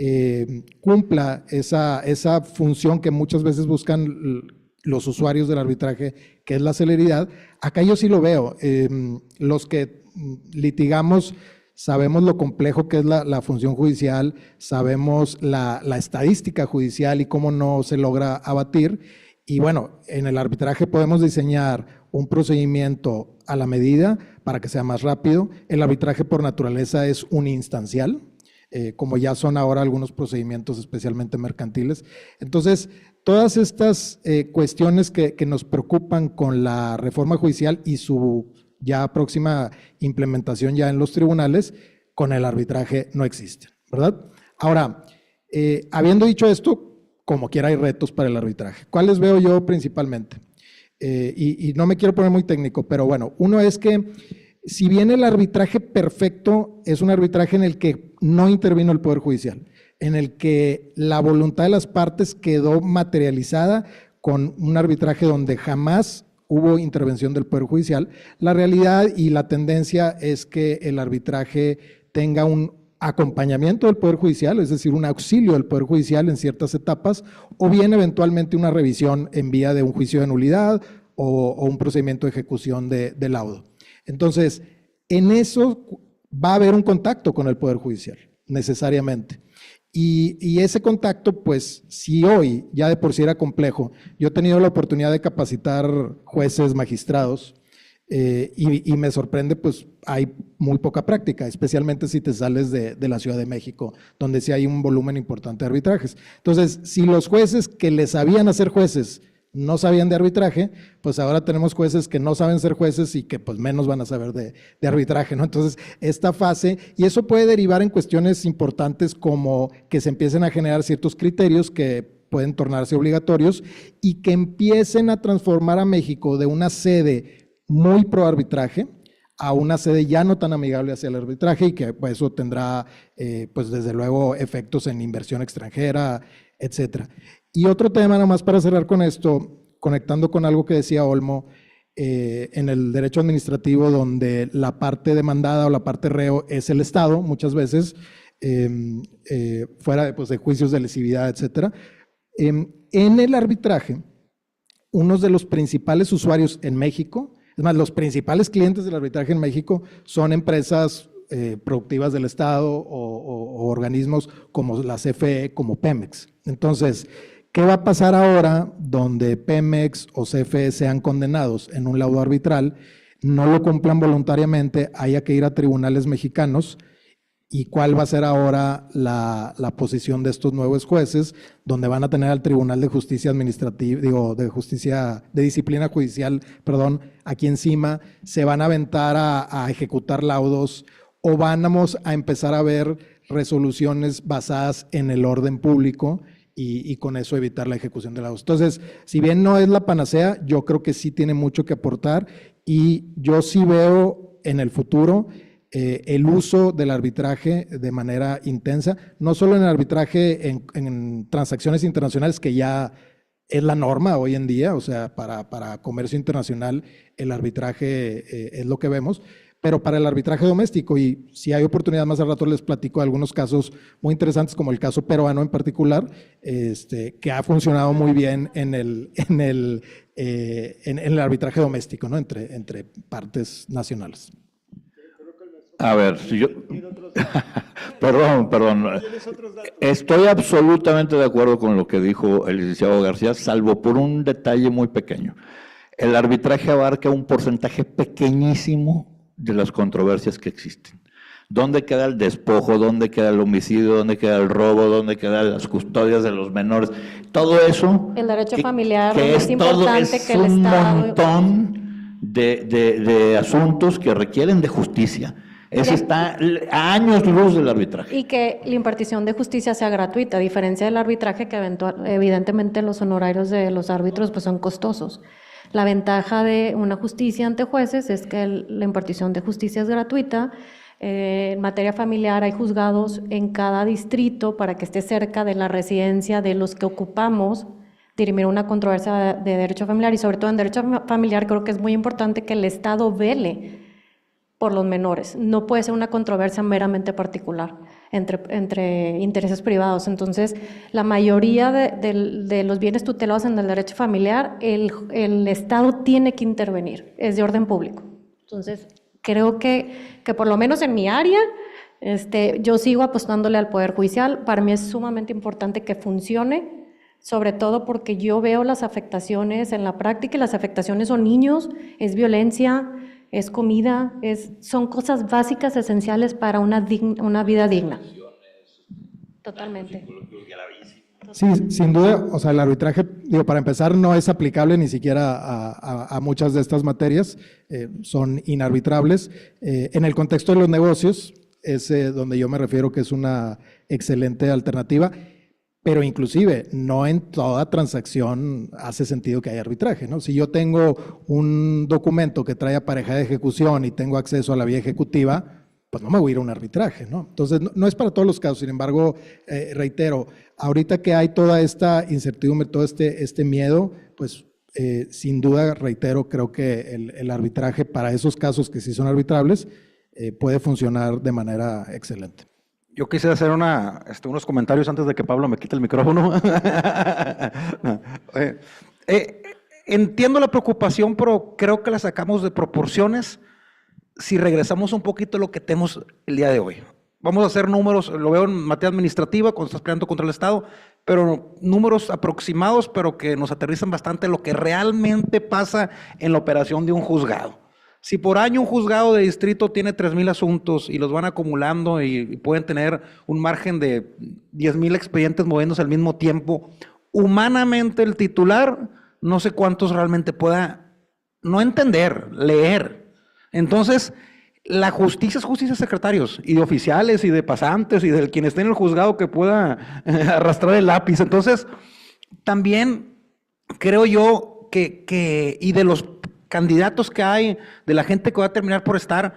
cumpla esa función que muchas veces buscan los usuarios del arbitraje, que es la celeridad, acá yo sí lo veo. Los que litigamos sabemos lo complejo que es la función judicial, sabemos la estadística judicial y cómo no se logra abatir. Y bueno, en el arbitraje podemos diseñar un procedimiento a la medida para que sea más rápido. El arbitraje por naturaleza es uninstancial, como ya son ahora algunos procedimientos especialmente mercantiles. Entonces, todas estas cuestiones que nos preocupan con la reforma judicial y su ya próxima implementación ya en los tribunales, con el arbitraje no existen, ¿verdad? Ahora, habiendo dicho esto, como quiera hay retos para el arbitraje. ¿Cuáles veo yo principalmente? Y no me quiero poner muy técnico, pero bueno, uno es que si bien el arbitraje perfecto es un arbitraje en el que no intervino el Poder Judicial, en el que la voluntad de las partes quedó materializada con un arbitraje donde jamás hubo intervención del Poder Judicial, la realidad y la tendencia es que el arbitraje tenga un acompañamiento del Poder Judicial, es decir, un auxilio del Poder Judicial en ciertas etapas, o bien eventualmente una revisión en vía de un juicio de nulidad o un procedimiento de ejecución de laudo. Entonces, en eso va a haber un contacto con el Poder Judicial, necesariamente. Y ese contacto, pues, si hoy ya de por sí era complejo, yo he tenido la oportunidad de capacitar jueces, magistrados, y me sorprende, pues hay muy poca práctica, especialmente si te sales de la Ciudad de México, donde sí hay un volumen importante de arbitrajes. Entonces, si los jueces que les sabían hacer jueces no sabían de arbitraje, pues ahora tenemos jueces que no saben ser jueces y que pues menos van a saber de arbitraje, ¿no? Entonces, esta fase, y eso puede derivar en cuestiones importantes como que se empiecen a generar ciertos criterios que pueden tornarse obligatorios y que empiecen a transformar a México de una sede muy pro arbitraje a una sede ya no tan amigable hacia el arbitraje y que pues, eso tendrá pues desde luego efectos en inversión extranjera, etcétera. Y otro tema nomás para cerrar con esto, conectando con algo que decía Olmo, en el derecho administrativo donde la parte demandada o la parte reo es el Estado muchas veces, fuera pues, de juicios de lesividad, etcétera. En el arbitraje, uno de los principales usuarios en México, es más, los principales clientes del arbitraje en México son empresas productivas del Estado o organismos como la CFE, como Pemex. Entonces, ¿qué va a pasar ahora donde Pemex o CFE sean condenados en un laudo arbitral, no lo cumplan voluntariamente, haya que ir a tribunales mexicanos? ¿Y cuál va a ser ahora la posición de estos nuevos jueces, donde van a tener al Tribunal de Justicia Administrativa, de Disciplina Judicial, perdón, aquí encima? ¿Se van a aventar a ejecutar laudos o vamos a empezar a ver resoluciones basadas en el orden público y con eso evitar la ejecución de laudos? Entonces, si bien no es la panacea, yo creo que sí tiene mucho que aportar y yo sí veo en el futuro el uso del arbitraje de manera intensa, no solo en el arbitraje en transacciones internacionales, que ya es la norma hoy en día, o sea, para comercio internacional el arbitraje es lo que vemos, pero para el arbitraje doméstico, y si hay oportunidad más al rato les platico de algunos casos muy interesantes, como el caso peruano en particular, que ha funcionado muy bien en el arbitraje doméstico, ¿no? entre partes nacionales. A ver, si yo... Perdón. Estoy absolutamente de acuerdo con lo que dijo el licenciado García, salvo por un detalle muy pequeño. El arbitraje abarca un porcentaje pequeñísimo de las controversias que existen. ¿Dónde queda el despojo? ¿Dónde queda el homicidio? ¿Dónde queda el robo? ¿Dónde quedan las custodias de los menores? Todo eso... El derecho familiar que es importante que el Estado... un montón de asuntos que requieren de justicia. Eso está a años luz del arbitraje. Y que la impartición de justicia sea gratuita, a diferencia del arbitraje, que evidentemente los honorarios de los árbitros pues, son costosos. La ventaja de una justicia ante jueces es que la impartición de justicia es gratuita. En materia familiar hay juzgados en cada distrito para que esté cerca de la residencia de los que ocupamos dirimir una controversia de derecho familiar, y sobre todo en derecho familiar creo que es muy importante que el Estado vele por los menores. No puede ser una controversia meramente particular entre intereses privados. Entonces, la mayoría de los bienes tutelados en el derecho familiar, el Estado tiene que intervenir, es de orden público. Entonces, creo que por lo menos en mi área, yo sigo apostándole al Poder Judicial. Para mí es sumamente importante que funcione, sobre todo porque yo veo las afectaciones en la práctica, y las afectaciones son niños, es violencia, es comida, son cosas básicas, esenciales para una vida digna. Totalmente. Sí, sin duda, o sea, el arbitraje, digo, para empezar, no es aplicable ni siquiera a muchas de estas materias, son inarbitrables. En el contexto de los negocios, es donde yo me refiero que es una excelente alternativa, pero inclusive no en toda transacción hace sentido que haya arbitraje, ¿no? Si yo tengo un documento que trae aparejada de ejecución y tengo acceso a la vía ejecutiva, pues no me voy a ir a un arbitraje, ¿no? Entonces, no es para todos los casos. Sin embargo, reitero, ahorita que hay toda esta incertidumbre, todo este miedo, pues sin duda, reitero, creo que el arbitraje para esos casos que sí son arbitrables puede funcionar de manera excelente. Yo quisiera hacer unos comentarios antes de que Pablo me quite el micrófono. Entiendo la preocupación, pero creo que la sacamos de proporciones si regresamos un poquito a lo que tenemos el día de hoy. Vamos a hacer números, lo veo en materia administrativa, cuando estás peleando contra el Estado, pero números aproximados, pero que nos aterrizan bastante lo que realmente pasa en la operación de un juzgado. Si por año un juzgado de distrito tiene 3,000 asuntos y los van acumulando y pueden tener un margen de 10,000 expedientes moviéndose al mismo tiempo, humanamente el titular no sé cuántos realmente pueda no entender, leer. Entonces, la justicia es justicia de secretarios y de oficiales y de pasantes y de quien esté en el juzgado que pueda arrastrar el lápiz. Entonces, también creo yo que y de los candidatos que hay, de la gente que va a terminar por estar,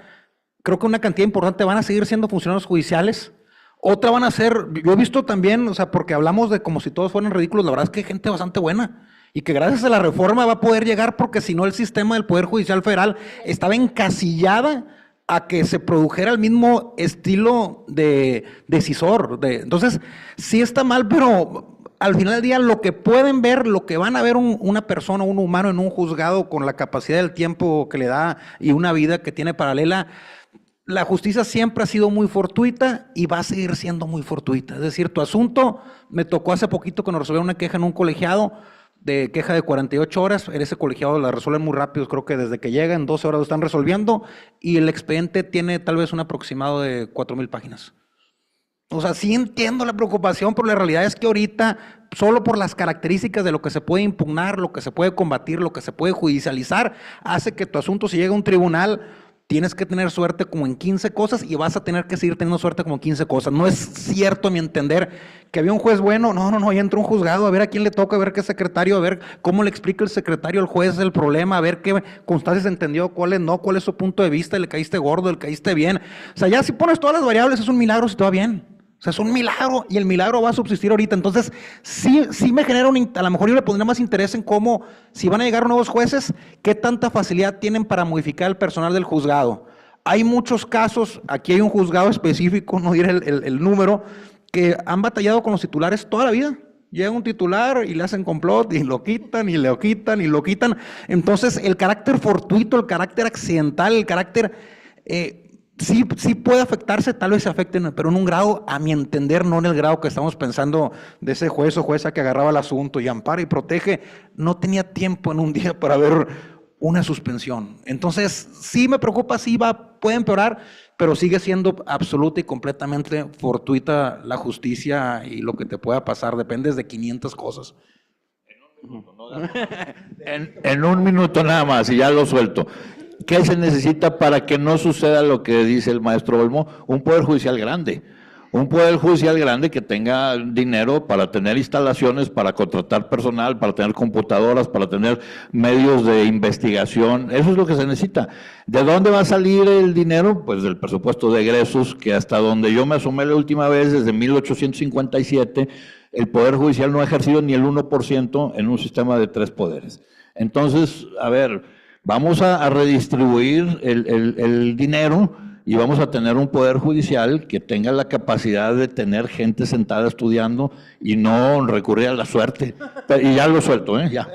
creo que una cantidad importante van a seguir siendo funcionarios judiciales. Otra van a ser, yo he visto también, o sea, porque hablamos de como si todos fueran ridículos, la verdad es que hay gente bastante buena y que gracias a la reforma va a poder llegar, porque si no el sistema del Poder Judicial Federal estaba encasillada a que se produjera el mismo estilo de decisor. Entonces, sí está mal, pero al final del día lo que pueden ver, lo que van a ver una persona, un humano en un juzgado con la capacidad del tiempo que le da y una vida que tiene paralela, la justicia siempre ha sido muy fortuita y va a seguir siendo muy fortuita. Es decir, tu asunto, me tocó hace poquito que nos resolvieron una queja en un colegiado, de queja de 48 horas, en ese colegiado la resuelven muy rápido, creo que desde que llega en 12 horas lo están resolviendo, y el expediente tiene tal vez un aproximado de 4,000 páginas. O sea, sí entiendo la preocupación, pero la realidad es que ahorita, solo por las características de lo que se puede impugnar, lo que se puede combatir, lo que se puede judicializar, hace que tu asunto, si llega a un tribunal, tienes que tener suerte como en 15 cosas y vas a tener que seguir teniendo suerte como en 15 cosas. No es cierto, a mi entender, que había un juez bueno. No, ya entró un juzgado, a ver a quién le toca, a ver qué secretario, a ver cómo le explica el secretario al juez el problema, a ver qué constancias entendió, cuáles no, cuál es su punto de vista, le caíste gordo, le caíste bien. O sea, ya si pones todas las variables es un milagro si te va bien. O sea, es un milagro y el milagro va a subsistir ahorita. Entonces, sí me genera a lo mejor yo le pondría más interés en cómo, si van a llegar nuevos jueces, qué tanta facilidad tienen para modificar el personal del juzgado. Hay muchos casos, aquí hay un juzgado específico, no diré el número, que han batallado con los titulares toda la vida. Llega un titular y le hacen complot y lo quitan y lo quitan y lo quitan. Entonces, el carácter fortuito, el carácter accidental, el carácter... Sí puede afectarse, tal vez se afecten, pero en un grado, a mi entender, no en el grado que estamos pensando de ese juez o jueza que agarraba el asunto y ampara y protege, no tenía tiempo en un día para ver una suspensión. Entonces, sí me preocupa, puede empeorar, pero sigue siendo absoluta y completamente fortuita la justicia y lo que te pueda pasar, dependes de 500 cosas. En un minuto nada más y ya lo suelto. ¿Qué se necesita para que no suceda lo que dice el maestro Olmo? Un poder judicial grande. Un poder judicial grande que tenga dinero para tener instalaciones, para contratar personal, para tener computadoras, para tener medios de investigación. Eso es lo que se necesita. ¿De dónde va a salir el dinero? Pues del presupuesto de egresos, que hasta donde yo me asomé la última vez, desde 1857, el Poder Judicial no ha ejercido ni el 1% en un sistema de 3 poderes. Entonces, a ver, vamos a redistribuir el dinero y vamos a tener un Poder Judicial que tenga la capacidad de tener gente sentada estudiando y no recurrir a la suerte. Y ya lo suelto, ¿eh? Ya.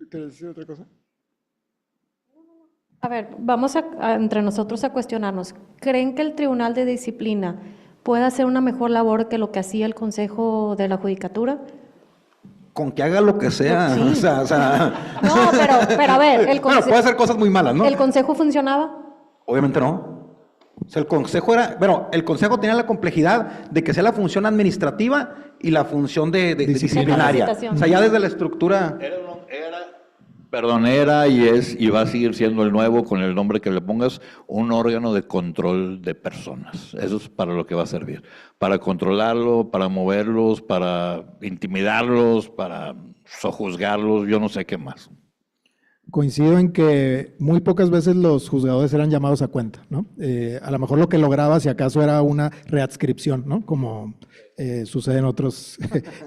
¿Quieres decir otra cosa? A ver, vamos entre nosotros a cuestionarnos. ¿Creen que el Tribunal de Disciplina puede hacer una mejor labor que lo que hacía el Consejo de la Judicatura? Con que haga lo que sea, Sí. o sea... No, pero a ver, Bueno, puede hacer cosas muy malas, ¿no? ¿el Consejo funcionaba? Obviamente no. O sea, el Consejo era... Bueno, el Consejo tenía la complejidad de que sea la función administrativa y la función de disciplinaria. capacitación. O sea, ya desde la estructura... Era y es y va a seguir siendo el nuevo, con el nombre que le pongas, un órgano de control de personas. Eso es para lo que va a servir. Para controlarlo, para moverlos, para intimidarlos, para sojuzgarlos, yo no sé qué más. Coincido en que muy pocas veces los juzgadores eran llamados a cuenta, ¿no? A lo mejor lo que lograba, si acaso, era una readscripción, ¿no? Como sucede en otros,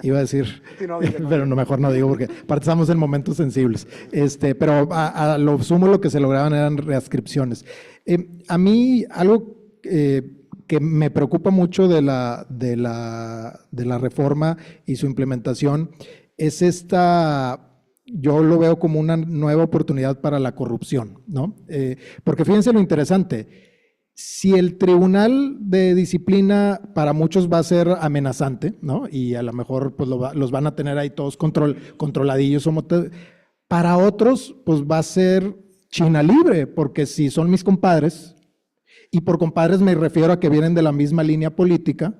iba a decir, pero no, mejor no digo porque aparte estamos en momentos sensibles. Pero a lo sumo lo que se lograban eran readscripciones. A mí algo que me preocupa mucho de la reforma y su implementación es yo lo veo como una nueva oportunidad para la corrupción, ¿no? Porque fíjense lo interesante, si el Tribunal de Disciplina para muchos va a ser amenazante, ¿no? Y a lo mejor pues, los van a tener ahí todos controladillos, para otros pues va a ser China libre, porque si son mis compadres, y por compadres me refiero a que vienen de la misma línea política,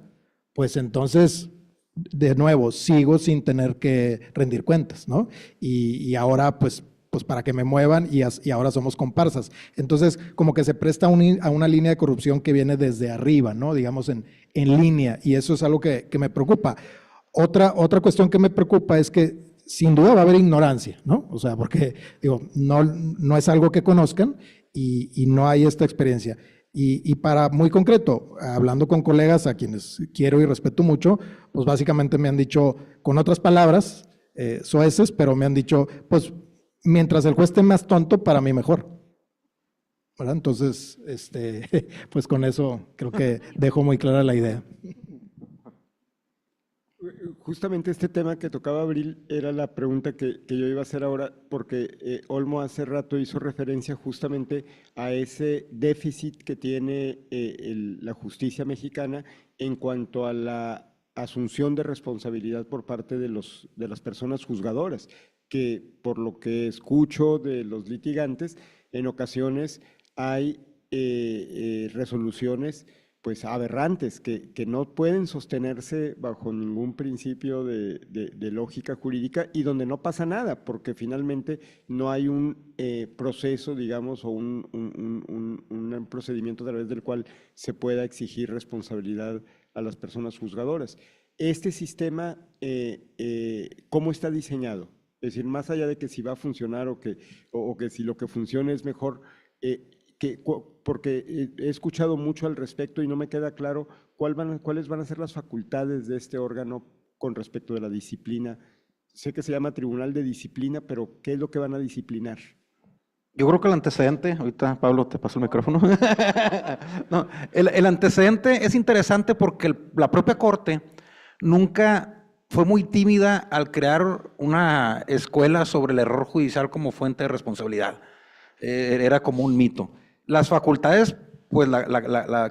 pues entonces... De nuevo, sigo sin tener que rendir cuentas, ¿no? Y ahora, pues para que me muevan y ahora somos comparsas. Entonces, como que se presta a una línea de corrupción que viene desde arriba, ¿no? Digamos, en línea, y eso es algo que me preocupa. Otra cuestión que me preocupa es que sin duda va a haber ignorancia, ¿no? O sea, porque, digo, no es algo que conozcan y no hay esta experiencia. Y para muy concreto, hablando con colegas a quienes quiero y respeto mucho, pues básicamente me han dicho, con otras palabras, soeces, pero me han dicho, pues mientras el juez esté más tonto, para mí mejor. ¿Verdad? Entonces, pues con eso creo que dejo muy clara la idea. Justamente este tema que tocaba Abril era la pregunta que yo iba a hacer ahora, porque Olmo hace rato hizo referencia justamente a ese déficit que tiene la justicia mexicana en cuanto a la asunción de responsabilidad por parte de las personas juzgadoras, que por lo que escucho de los litigantes, en ocasiones hay resoluciones pues aberrantes, que no pueden sostenerse bajo ningún principio de lógica jurídica y donde no pasa nada, porque finalmente no hay un proceso, digamos, o un procedimiento a través del cual se pueda exigir responsabilidad a las personas juzgadoras. Este sistema, ¿cómo está diseñado? Es decir, más allá de que si va a funcionar o que si lo que funcione es mejor, porque he escuchado mucho al respecto y no me queda claro cuáles van a ser las facultades de este órgano con respecto de la disciplina. Sé que se llama Tribunal de Disciplina, pero ¿qué es lo que van a disciplinar? Yo creo que el antecedente, ahorita Pablo te paso el micrófono. No, el antecedente es interesante porque la propia Corte nunca fue muy tímida al crear una escuela sobre el error judicial como fuente de responsabilidad. Era como un mito. Las facultades, pues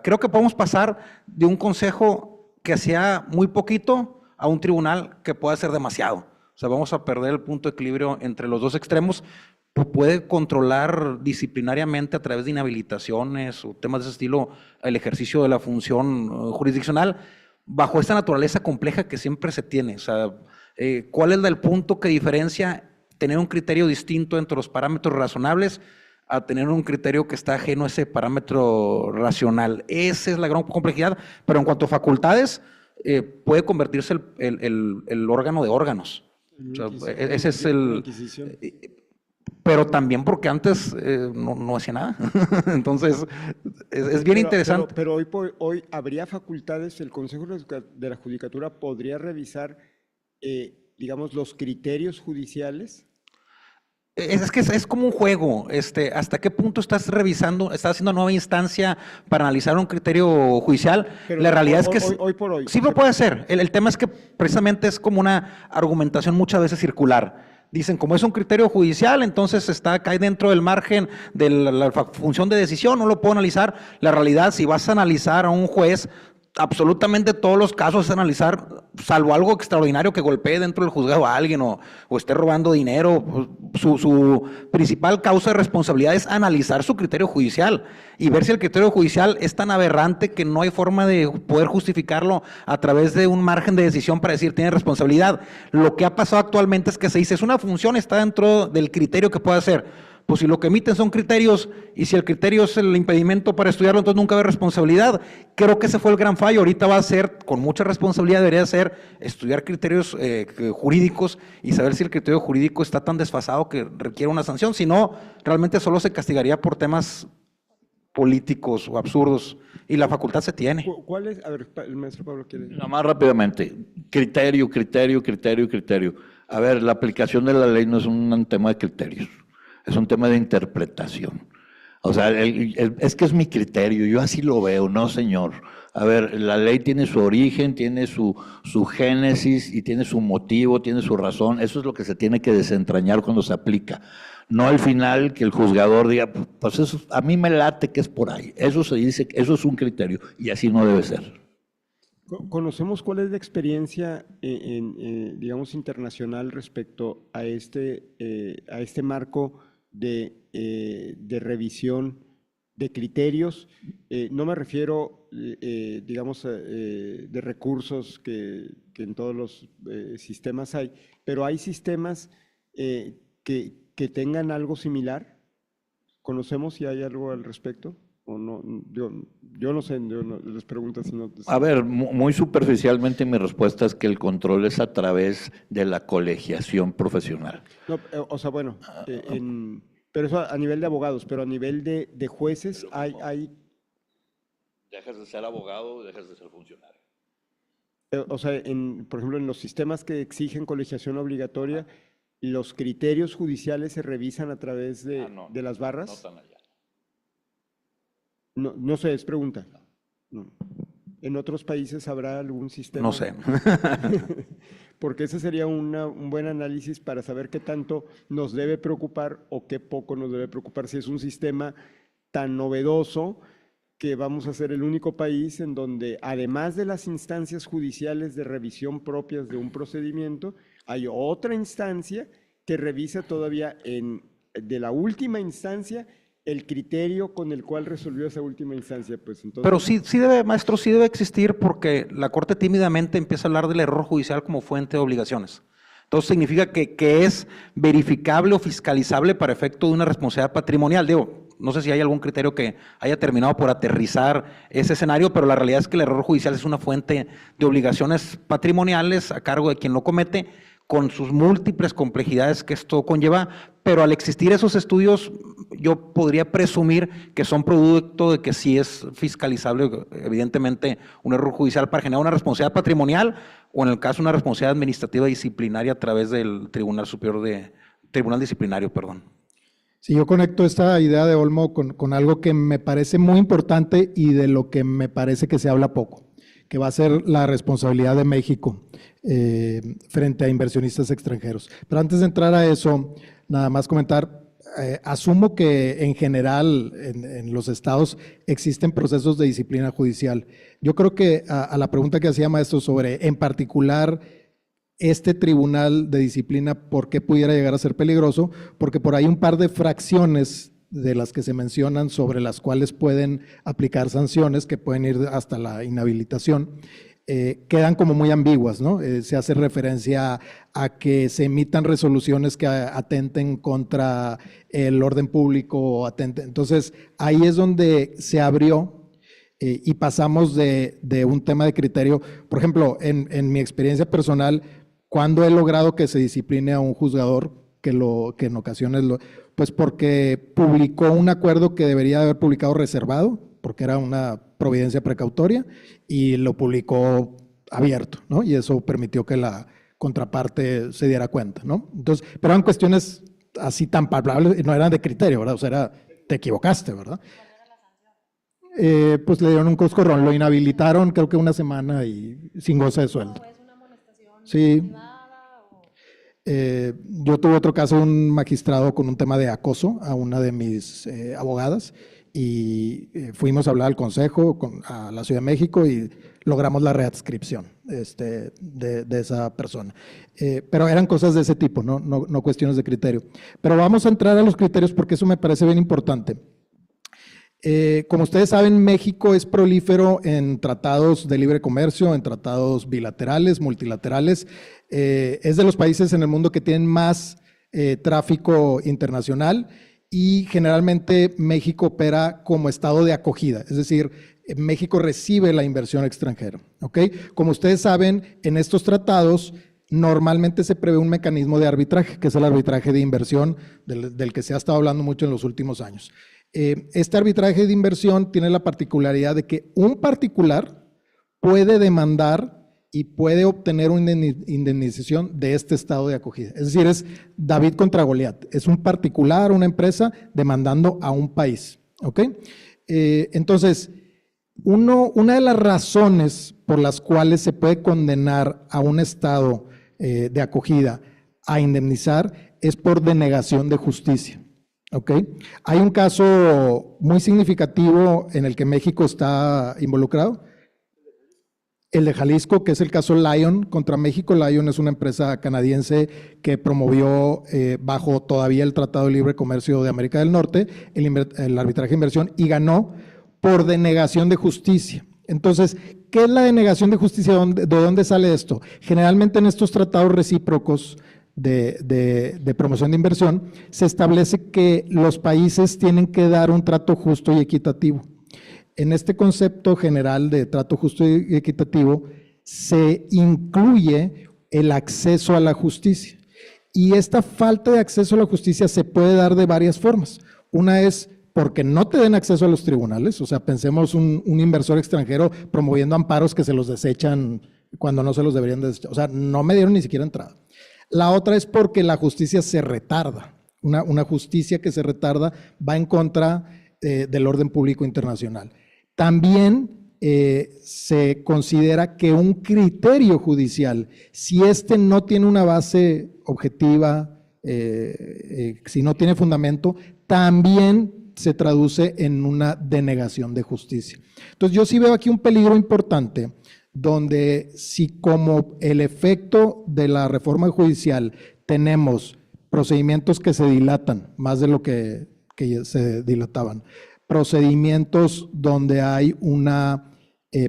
creo que podemos pasar de un consejo que hacía muy poquito a un tribunal que puede hacer demasiado. O sea, vamos a perder el punto de equilibrio entre los dos extremos. Puede controlar disciplinariamente a través de inhabilitaciones o temas de ese estilo el ejercicio de la función jurisdiccional bajo esta naturaleza compleja que siempre se tiene. O sea, ¿cuál es el punto que diferencia tener un criterio distinto entre los parámetros razonables a tener un criterio que está ajeno a ese parámetro racional. Esa es la gran complejidad, pero en cuanto a facultades, puede convertirse el órgano de órganos. O sea, ese es el... Pero también porque antes no hacía nada. Entonces, es bien interesante. Pero hoy habría facultades, el Consejo de la Judicatura podría revisar, digamos, los criterios judiciales. Es que es como un juego. ¿Hasta qué punto estás revisando, estás haciendo nueva instancia para analizar un criterio judicial? Pero la realidad es que hoy por hoy. sí lo puede hacer. El tema es que precisamente es como una argumentación muchas veces circular. Dicen, como es un criterio judicial, entonces cae dentro del margen de la función de decisión, no lo puedo analizar. La realidad, si vas a analizar a un juez, absolutamente todos los casos es analizar, salvo algo extraordinario que golpee dentro del juzgado a alguien o esté robando dinero. Su principal causa de responsabilidad es analizar su criterio judicial y ver si el criterio judicial es tan aberrante que no hay forma de poder justificarlo a través de un margen de decisión para decir tiene responsabilidad. Lo que ha pasado actualmente es que se dice, es una función, está dentro del criterio que puede hacer. Pues si lo que emiten son criterios y si el criterio es el impedimento para estudiarlo, entonces nunca va a haber responsabilidad. Creo que ese fue el gran fallo. Ahorita va a ser, con mucha responsabilidad, debería ser estudiar criterios jurídicos y saber si el criterio jurídico está tan desfasado que requiere una sanción. Si no, realmente solo se castigaría por temas políticos o absurdos y la facultad se tiene. ¿Cuál es? A ver, el maestro Pablo quiere... Nada más rápidamente, criterio. A ver, la aplicación de la ley no es un tema de criterios. Es un tema de interpretación. O sea, es que es mi criterio, yo así lo veo, no señor. A ver, la ley tiene su origen, tiene su génesis y tiene su motivo, tiene su razón. Eso es lo que se tiene que desentrañar cuando se aplica. No al final que el juzgador diga, pues eso, a mí me late que es por ahí. Eso se dice, eso es un criterio y así no debe ser. ¿Conocemos cuál es la experiencia, digamos, internacional respecto a este marco de revisión de criterios? No me refiero, digamos, de recursos que en todos los sistemas hay, pero hay sistemas que tengan algo similar. ¿Conocemos si hay algo al respecto? ¿O no? Yo no sé, les pregunto si no... A ver, muy superficialmente mi respuesta es que el control es a través de la colegiación profesional. No, o sea, bueno, pero eso a nivel de abogados, pero a nivel de jueces hay... Dejas de ser abogado, dejas de ser funcionario. O sea, por ejemplo, en los sistemas que exigen colegiación obligatoria, ¿los criterios judiciales se revisan a través de las barras? No tan allá. No sé, es pregunta. No. ¿En otros países habrá algún sistema? No sé. Porque ese sería un buen análisis para saber qué tanto nos debe preocupar o qué poco nos debe preocupar. Si es un sistema tan novedoso que vamos a ser el único país en donde, además de las instancias judiciales de revisión propias de un procedimiento, hay otra instancia que revisa todavía de la última instancia el criterio con el cual resolvió esa última instancia. Pues, entonces... Pero sí debe, maestro, sí debe existir porque la Corte tímidamente empieza a hablar del error judicial como fuente de obligaciones. Entonces significa que es verificable o fiscalizable para efecto de una responsabilidad patrimonial. Digo, no sé si hay algún criterio que haya terminado por aterrizar ese escenario, pero la realidad es que el error judicial es una fuente de obligaciones patrimoniales a cargo de quien lo comete, con sus múltiples complejidades que esto conlleva, pero al existir esos estudios, yo podría presumir que son producto de que sí es fiscalizable, evidentemente, un error judicial para generar una responsabilidad patrimonial o en el caso una responsabilidad administrativa disciplinaria a través del Tribunal Disciplinario. Sí, yo conecto esta idea de Olmo con algo que me parece muy importante y de lo que me parece que se habla poco, que va a ser la responsabilidad de México frente a inversionistas extranjeros. Pero antes de entrar a eso, nada más comentar, asumo que en general en los estados existen procesos de disciplina judicial. Yo creo que a la pregunta que hacía maestro sobre, en particular, este tribunal de disciplina, ¿por qué pudiera llegar a ser peligroso? Porque por ahí un par de fracciones de las que se mencionan sobre las cuales pueden aplicar sanciones que pueden ir hasta la inhabilitación, quedan como muy ambiguas, ¿no? Se hace referencia a que se emitan resoluciones que atenten contra el orden público, entonces ahí es donde se abrió y pasamos de un tema de criterio. Por ejemplo, en mi experiencia personal, cuando he logrado que se discipline a un juzgador, que en ocasiones, pues porque publicó un acuerdo que debería haber publicado reservado, porque era una providencia precautoria, y lo publicó abierto, ¿no? Y eso permitió que la contraparte se diera cuenta, ¿no? Entonces, pero eran cuestiones así tan palpables, no eran de criterio, ¿verdad? O sea, te equivocaste, ¿verdad? Pues le dieron un coscorrón, lo inhabilitaron creo que una semana y sin goce de sueldo. ¿Es una amonestación Sí. privada o...? Yo tuve otro caso de un magistrado con un tema de acoso a una de mis abogadas y fuimos a hablar al consejo, a la Ciudad de México, y logramos la readscripción de esa persona. Pero eran cosas de ese tipo, no cuestiones de criterio. Pero vamos a entrar a los criterios porque eso me parece bien importante. Como ustedes saben, México es prolífero en tratados de libre comercio, en tratados bilaterales, multilaterales. Es de los países en el mundo que tienen más tráfico internacional, y generalmente México opera como estado de acogida, es decir, México recibe la inversión extranjera, ¿ok? Como ustedes saben, en estos tratados normalmente se prevé un mecanismo de arbitraje, que es el arbitraje de inversión, del que se ha estado hablando mucho en los últimos años. Este arbitraje de inversión tiene la particularidad de que un particular puede demandar y puede obtener una indemnización de este estado de acogida. Es decir, es David contra Goliat. Es un particular, una empresa, demandando a un país. ¿Ok? Entonces, una de las razones por las cuales se puede condenar a un estado de acogida a indemnizar es por denegación de justicia. ¿Ok? Hay un caso muy significativo en el que México está involucrado, el de Jalisco, que es el caso Lion contra México. Lion es una empresa canadiense que promovió bajo todavía el Tratado de Libre Comercio de América del Norte el arbitraje de inversión y ganó por denegación de justicia. Entonces, ¿qué es la denegación de justicia? ¿De dónde sale esto? Generalmente en estos tratados recíprocos de promoción de inversión se establece que los países tienen que dar un trato justo y equitativo. En este concepto general de trato justo y equitativo se incluye el acceso a la justicia. Y esta falta de acceso a la justicia se puede dar de varias formas. Una es porque no te den acceso a los tribunales, o sea, pensemos un inversor extranjero promoviendo amparos que se los desechan cuando no se los deberían desechar. O sea, no me dieron ni siquiera entrada. La otra es porque la justicia se retarda. Una justicia que se retarda va en contra del orden público internacional. También se considera que un criterio judicial, si este no tiene una base objetiva, si no tiene fundamento, también se traduce en una denegación de justicia. Entonces yo sí veo aquí un peligro importante, donde si como el efecto de la reforma judicial tenemos procedimientos que se dilatan más de lo que se dilataban, procedimientos donde hay una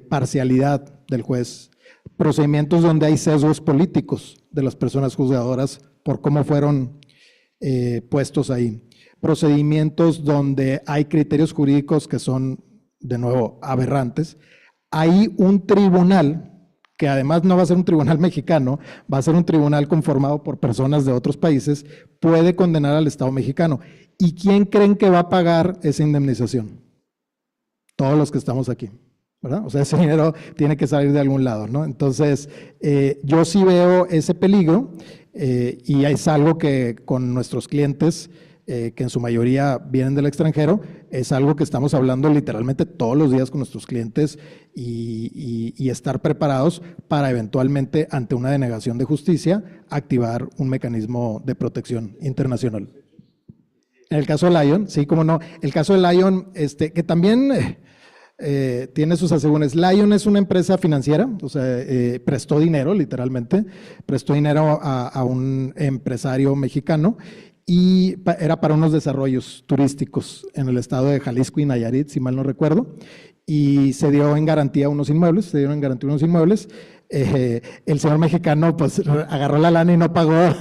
parcialidad del juez, procedimientos donde hay sesgos políticos de las personas juzgadoras por cómo fueron puestos ahí, procedimientos donde hay criterios jurídicos que son, de nuevo, aberrantes. Hay un tribunal, que además no va a ser un tribunal mexicano, va a ser un tribunal conformado por personas de otros países, puede condenar al Estado mexicano. ¿Y quién creen que va a pagar esa indemnización? Todos los que estamos aquí, ¿verdad? O sea, ese dinero tiene que salir de algún lado, ¿no? Entonces, yo sí veo ese peligro y es algo que con nuestros clientes, que en su mayoría vienen del extranjero, es algo que estamos hablando literalmente todos los días con nuestros clientes y estar preparados para eventualmente, ante una denegación de justicia, activar un mecanismo de protección internacional. En el caso de Lion, sí, cómo no. El caso de Lion, que también tiene sus asegúnes. Lion es una empresa financiera, o sea, prestó dinero, literalmente, prestó dinero a un empresario mexicano y era para unos desarrollos turísticos en el estado de Jalisco y Nayarit, si mal no recuerdo, y se dio en garantía unos inmuebles, el señor mexicano pues agarró la lana y no pagó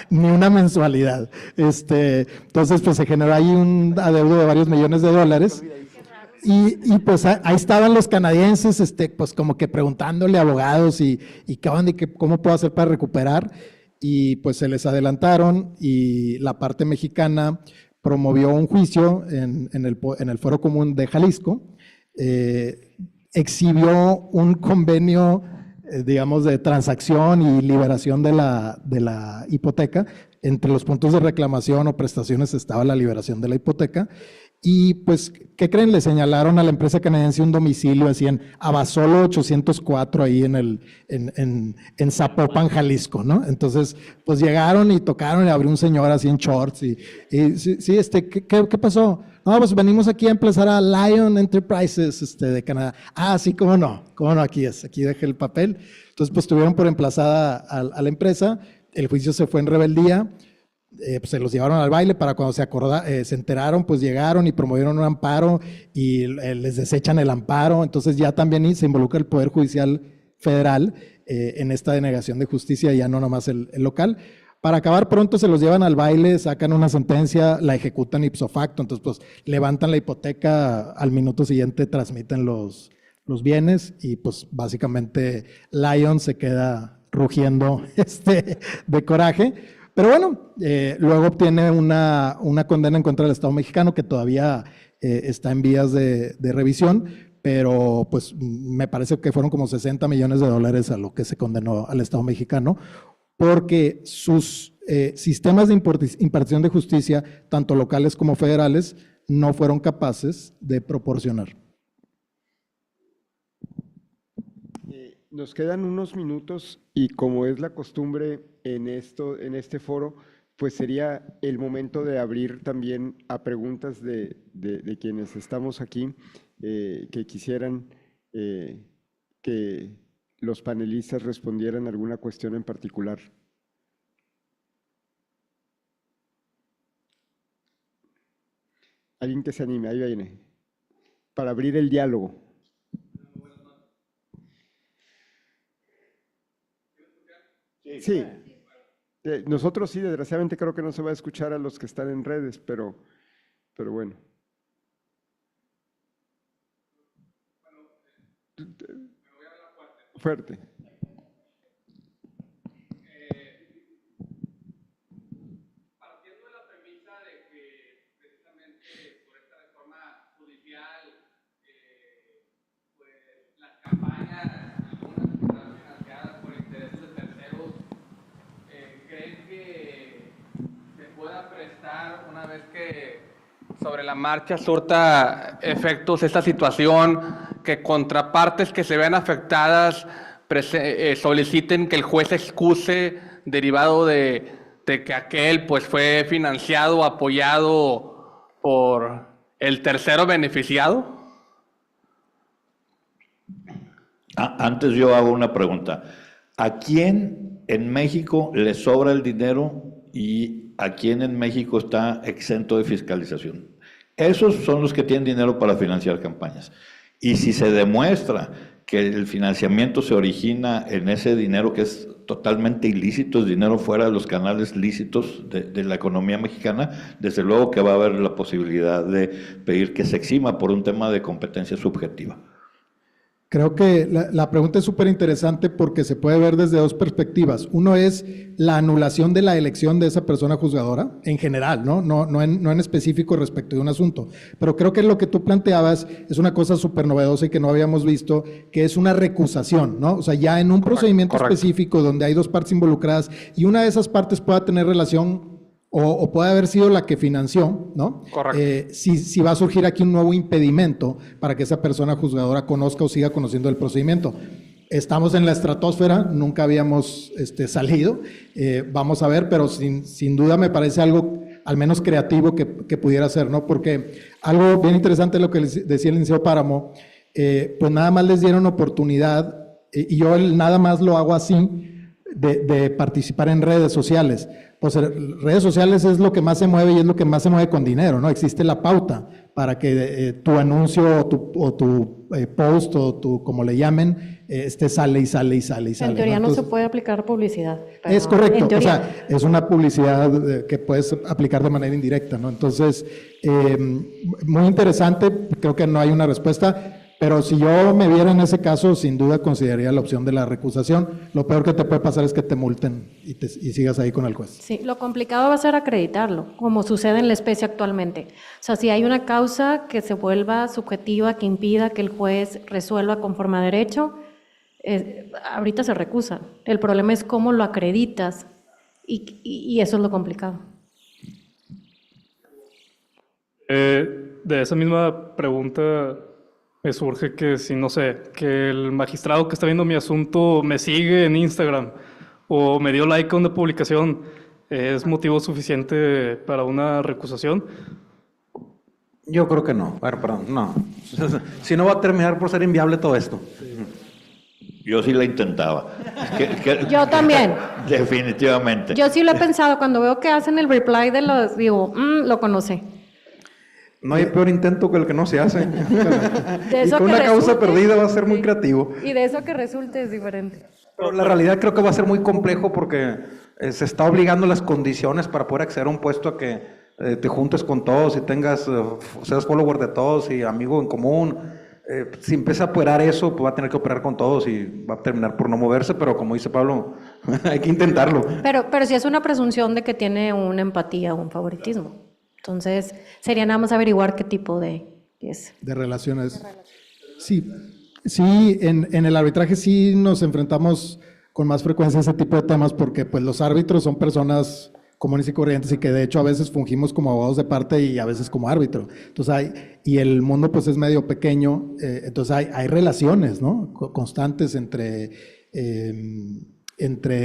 ni una mensualidad. Entonces pues se generó ahí un adeudo de varios millones de dólares. Y pues ahí estaban los canadienses, pues como que preguntándole a abogados y qué onda y cómo puedo hacer para recuperar. Y pues se les adelantaron y la parte mexicana promovió un juicio en el Foro Común de Jalisco, exhibió un convenio, digamos, de transacción y liberación de la hipoteca. Entre los puntos de reclamación o prestaciones estaba la liberación de la hipoteca. Y pues, ¿qué creen? Le señalaron a la empresa canadiense un domicilio así en Abasolo 804, ahí en Zapopan, Jalisco, ¿no? Entonces, pues llegaron y tocaron y abrió un señor así en shorts y ¿qué pasó? No, pues venimos aquí a emplazar a Lion Enterprises de Canadá. Ah, sí, cómo no, aquí dejé el papel. Entonces, pues tuvieron por emplazada a la empresa, el juicio se fue en rebeldía. Pues se los llevaron al baile para cuando se enteraron, pues llegaron y promovieron un amparo y les desechan el amparo. Entonces ya también se involucra el Poder Judicial Federal en esta denegación de justicia, ya no nomás el local. Para acabar pronto se los llevan al baile, sacan una sentencia, la ejecutan ipso facto, entonces pues levantan la hipoteca, al minuto siguiente transmiten los bienes y pues básicamente Lion se queda rugiendo de coraje. Pero bueno, luego obtiene una condena en contra del Estado mexicano que todavía está en vías de revisión, pero pues me parece que fueron como 60 millones de dólares a lo que se condenó al Estado mexicano, porque sus sistemas de impartición de justicia, tanto locales como federales, no fueron capaces de proporcionar. Nos quedan unos minutos y como es la costumbre en este foro, pues sería el momento de abrir también a preguntas de quienes estamos aquí, que quisieran que los panelistas respondieran alguna cuestión en particular. Alguien que se anime, ahí viene, para abrir el diálogo. Sí, nosotros sí, desgraciadamente creo que no se va a escuchar a los que están en redes, pero bueno. Fuerte. Partiendo de la premisa de que precisamente por esta reforma judicial, pues las campañas, algunas están financiadas por intereses de terceros, ¿creen que se pueda prestar una vez que sobre la marcha surta efectos esta situación, que contrapartes que se vean afectadas soliciten que el juez excuse derivado de que aquel pues fue financiado o apoyado por el tercero beneficiado? Antes yo hago una pregunta. ¿A quién en México le sobra el dinero y a quién en México está exento de fiscalización? Esos son los que tienen dinero para financiar campañas. Y si se demuestra que el financiamiento se origina en ese dinero que es totalmente ilícito, es dinero fuera de los canales lícitos de la economía mexicana, desde luego que va a haber la posibilidad de pedir que se exima por un tema de competencia subjetiva. Creo que la pregunta es súper interesante porque se puede ver desde dos perspectivas. Uno es la anulación de la elección de esa persona juzgadora, en general, no en específico respecto de un asunto. Pero creo que lo que tú planteabas es una cosa súper novedosa y que no habíamos visto, que es una recusación, ¿no? O sea, ya en un procedimiento específico donde hay dos partes involucradas y una de esas partes pueda tener relación o puede haber sido la que financió, ¿no? Correcto. Si va a surgir aquí un nuevo impedimento para que esa persona juzgadora conozca o siga conociendo el procedimiento. Estamos en la estratosfera, nunca habíamos salido, vamos a ver, pero sin duda me parece algo al menos creativo que pudiera ser, ¿no? Porque algo bien interesante lo que decía el licenciado Páramo, pues nada más les dieron oportunidad, y yo nada más lo hago así, de participar en redes sociales. Pues redes sociales es lo que más se mueve y es lo que más se mueve con dinero, ¿no? Existe la pauta para que tu anuncio o tu post o tu, como le llamen, sale y sale y sale y sale. En teoría ¿no? no Entonces, se puede aplicar publicidad. Pero es correcto, en o teoría, sea, es una publicidad que puedes aplicar de manera indirecta, ¿no? Entonces, muy interesante, creo que no hay una respuesta. Pero si yo me viera en ese caso, sin duda consideraría la opción de la recusación. Lo peor que te puede pasar es que te multen y sigas ahí con el juez. sí, lo complicado va a ser acreditarlo, como sucede en la especie actualmente. O sea, si hay una causa que se vuelva subjetiva, que impida que el juez resuelva conforme a derecho, ahorita se recusa. El problema es cómo lo acreditas y eso es lo complicado. De esa misma pregunta me surge que si, no sé, que el magistrado que está viendo mi asunto me sigue en Instagram o me dio like a una publicación, ¿es motivo suficiente para una recusación? Yo creo que no. Bueno, perdón, no. Si no, va a terminar por ser inviable todo esto. Yo sí la intentaba. Yo también. Definitivamente. Yo sí lo he pensado, cuando veo que hacen el reply de los, digo, lo conoce. No hay peor intento que el que no se hace. De Y eso con que una causa resulte, perdida va a ser muy sí. creativo. Y de eso que resulte es diferente. Pero la realidad creo que va a ser muy complejo porque se está obligando las condiciones para poder acceder a un puesto a que te juntes con todos y tengas, seas follower de todos y amigo en común. Si empieza a operar eso, pues va a tener que operar con todos y va a terminar por no moverse, pero como dice Pablo, hay que intentarlo. Pero sí es una presunción de que tiene una empatía o un favoritismo. Entonces, sería nada más averiguar qué tipo de es. De relaciones. Sí, en el arbitraje sí nos enfrentamos con más frecuencia a ese tipo de temas porque pues los árbitros son personas comunes y corrientes y que de hecho a veces fungimos como abogados de parte y a veces como árbitro. Entonces y el mundo pues es medio pequeño, entonces hay relaciones, ¿no? Constantes entre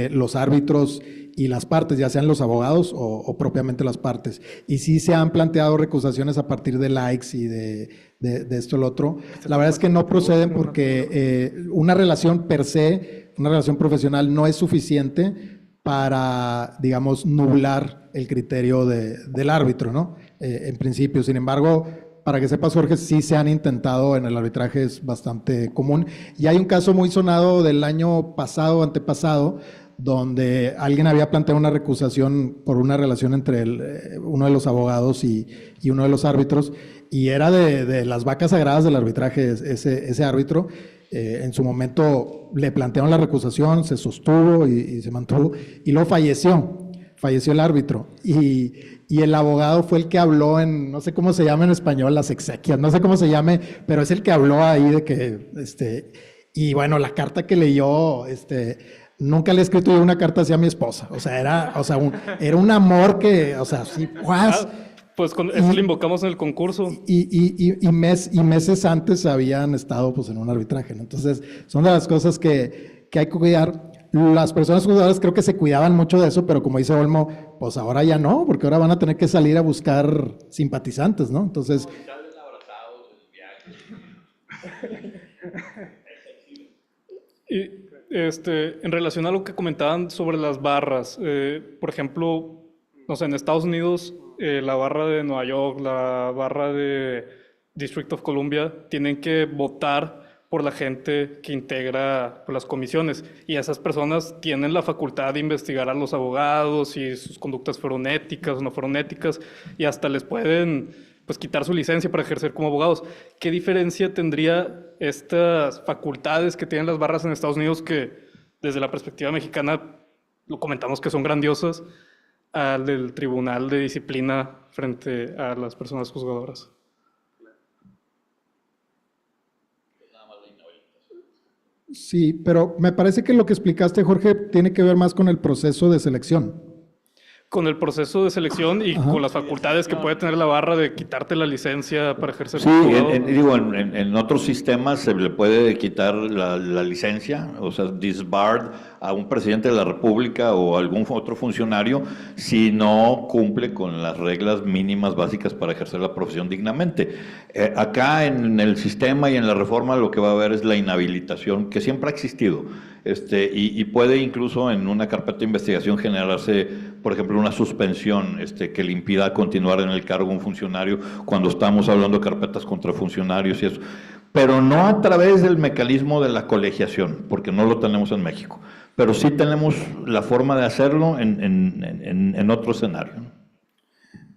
los árbitros y las partes, ya sean los abogados o propiamente las partes. Y sí se han planteado recusaciones a partir de likes y de esto o lo otro. La verdad es que no proceden porque una relación per se, una relación profesional no es suficiente para, digamos, nublar el criterio del árbitro, ¿no? En principio. Sin embargo, para que sepas, Jorge, sí se han intentado en el arbitraje, es bastante común. Y hay un caso muy sonado del año pasado, antepasado, donde alguien había planteado una recusación por una relación entre uno de los abogados y uno de los árbitros, y era de las vacas sagradas del arbitraje ese árbitro. En su momento le plantearon la recusación, se sostuvo y se mantuvo, y luego falleció el árbitro, y el abogado fue el que habló no sé cómo se llama en español, las exequias, no sé cómo se llame, pero es el que habló ahí de que, y bueno, la carta que leyó, nunca le he escrito yo una carta así a mi esposa, o sea, era un amor que, o sea, sí, ¡guas! Pues eso lo invocamos en el concurso. Y meses antes habían estado pues en un arbitraje, ¿no? Entonces, son de las cosas que hay que cuidar. Las personas jugadoras creo que se cuidaban mucho de eso, pero como dice Olmo, pues ahora ya no, porque ahora van a tener que salir a buscar simpatizantes, ¿no? Entonces... Y en relación a lo que comentaban sobre las barras, por ejemplo, no sé, en Estados Unidos, la barra de Nueva York, la barra de District of Columbia, tienen que votar por la gente que integra las comisiones, y esas personas tienen la facultad de investigar a los abogados si sus conductas fueron éticas o no fueron éticas, y hasta les pueden pues quitar su licencia para ejercer como abogados. ¿Qué diferencia tendría estas facultades que tienen las barras en Estados Unidos, que desde la perspectiva mexicana lo comentamos que son grandiosas, al del tribunal de disciplina frente a las personas juzgadoras? Sí, pero me parece que lo que explicaste, Jorge, tiene que ver más con el proceso de selección. Con el proceso de selección y con las facultades que puede tener la barra de quitarte la licencia para ejercer Sí, como abogado. en otros sistemas se le puede quitar la licencia, o sea, disbarred a un presidente de la República o algún otro funcionario si no cumple con las reglas mínimas básicas para ejercer la profesión dignamente. Acá en el sistema y en la reforma lo que va a haber es la inhabilitación, que siempre ha existido. y puede incluso en una carpeta de investigación generarse, por ejemplo, una suspensión que le impida continuar en el cargo a un funcionario cuando estamos hablando de carpetas contra funcionarios y eso. Pero no a través del mecanismo de la colegiación, porque no lo tenemos en México, pero sí tenemos la forma de hacerlo en otro escenario.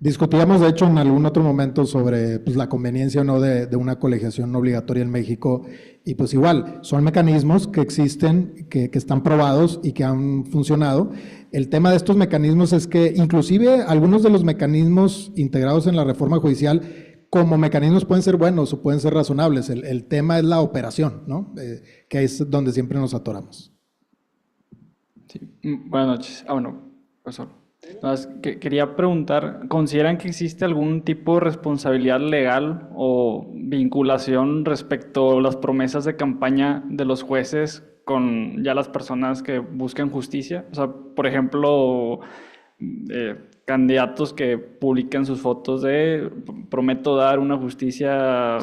Discutíamos, de hecho, en algún otro momento sobre pues, la conveniencia o no de una colegiación obligatoria en México, y pues igual, son mecanismos que existen, que están probados y que han funcionado. El tema de estos mecanismos es que inclusive algunos de los mecanismos integrados en la reforma judicial como mecanismos pueden ser buenos o pueden ser razonables. El tema es la operación, ¿no? Que es donde siempre nos atoramos. Sí. Buenas noches. Bueno, profesor. Quería preguntar, ¿consideran que existe algún tipo de responsabilidad legal o vinculación respecto a las promesas de campaña de los jueces con ya las personas que buscan justicia? O sea, por ejemplo, candidatos que publican sus fotos de prometo dar una justicia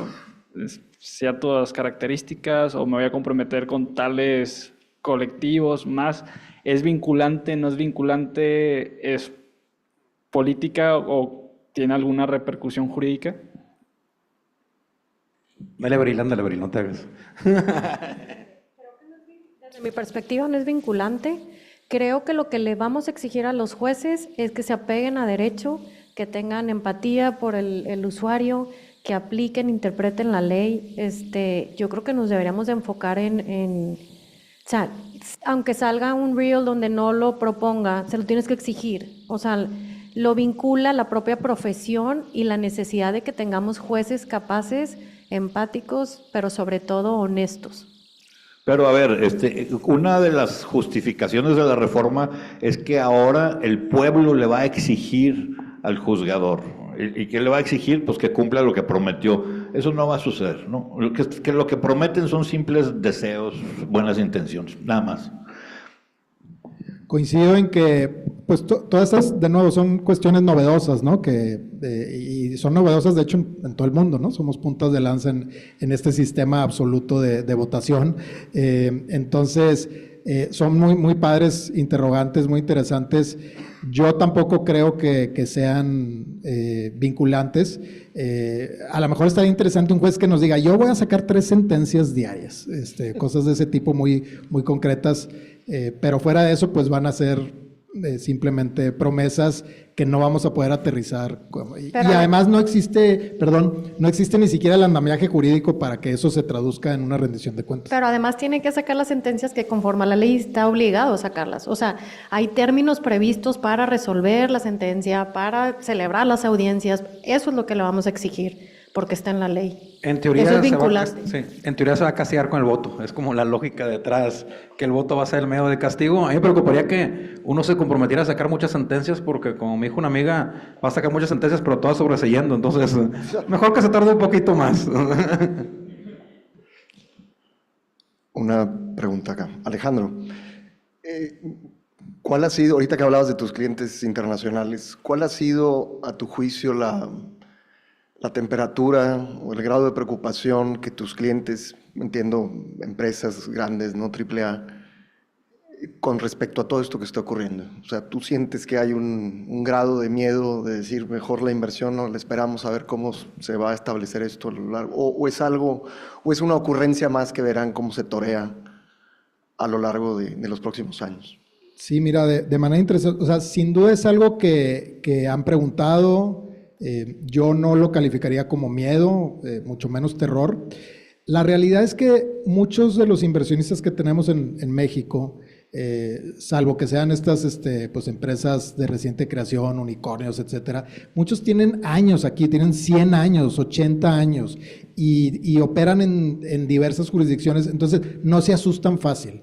ciertas características o me voy a comprometer con tales colectivos más. ¿Es vinculante, no es vinculante, es política o tiene alguna repercusión jurídica? Dale, Abril, no te hagas. Desde mi perspectiva no es vinculante. Creo que lo que le vamos a exigir a los jueces es que se apeguen a derecho, que tengan empatía por el usuario, que apliquen, interpreten la ley. Yo creo que nos deberíamos de enfocar o sea, aunque salga un reel donde no lo proponga, se lo tienes que exigir. O sea, lo vincula la propia profesión y la necesidad de que tengamos jueces capaces, empáticos, pero sobre todo honestos. Pero a ver, una de las justificaciones de la reforma es que ahora el pueblo le va a exigir al juzgador. ¿Y qué le va a exigir? Pues que cumpla lo que prometió. Eso no va a suceder, ¿no? Que lo que prometen son simples deseos, buenas intenciones, nada más. Coincido en que, pues, todas estas, de nuevo, son cuestiones novedosas, ¿no? Y son novedosas, de hecho, en todo el mundo, ¿no? Somos puntas de lanza en este sistema absoluto de votación. Entonces, son muy padres, interrogantes, muy interesantes. Yo tampoco creo que sean vinculantes. A lo mejor estaría interesante un juez que nos diga, yo voy a sacar 3 sentencias diarias, cosas de ese tipo muy concretas, pero fuera de eso, pues van a ser simplemente promesas que no vamos a poder aterrizar. Y además no existe ni siquiera el andamiaje jurídico para que eso se traduzca en una rendición de cuentas. Pero además tiene que sacar las sentencias que conforme a la ley está obligado a sacarlas. O sea, hay términos previstos para resolver la sentencia, para celebrar las audiencias. Eso es lo que le vamos a exigir, porque está en la ley. En teoría, eso es vinculante. en teoría se va a castigar con el voto. Es como la lógica detrás, que el voto va a ser el medio de castigo. A mí me preocuparía que uno se comprometiera a sacar muchas sentencias, porque como me dijo una amiga, va a sacar muchas sentencias, pero todas sobreseyendo. Entonces, mejor que se tarde un poquito más. Una pregunta acá. Alejandro, ¿cuál ha sido, ahorita que hablabas de tus clientes internacionales, cuál ha sido, a tu juicio, la temperatura o el grado de preocupación que tus clientes, entiendo, empresas grandes, no AAA, con respecto a todo esto que está ocurriendo? O sea, ¿tú sientes que hay un grado de miedo de decir mejor la inversión no la esperamos a ver cómo se va a establecer esto a lo largo? ¿O es algo, o es una ocurrencia más que verán cómo se torea a lo largo de los próximos años? Sí, mira, de manera interesante, o sea, sin duda es algo que han preguntado. Yo no lo calificaría como miedo, mucho menos terror. La realidad es que muchos de los inversionistas que tenemos en México, salvo que sean estas pues empresas de reciente creación, unicornios, etcétera, muchos tienen años aquí, tienen 100 años, 80 años y operan en diversas jurisdicciones, entonces no se asustan fácil.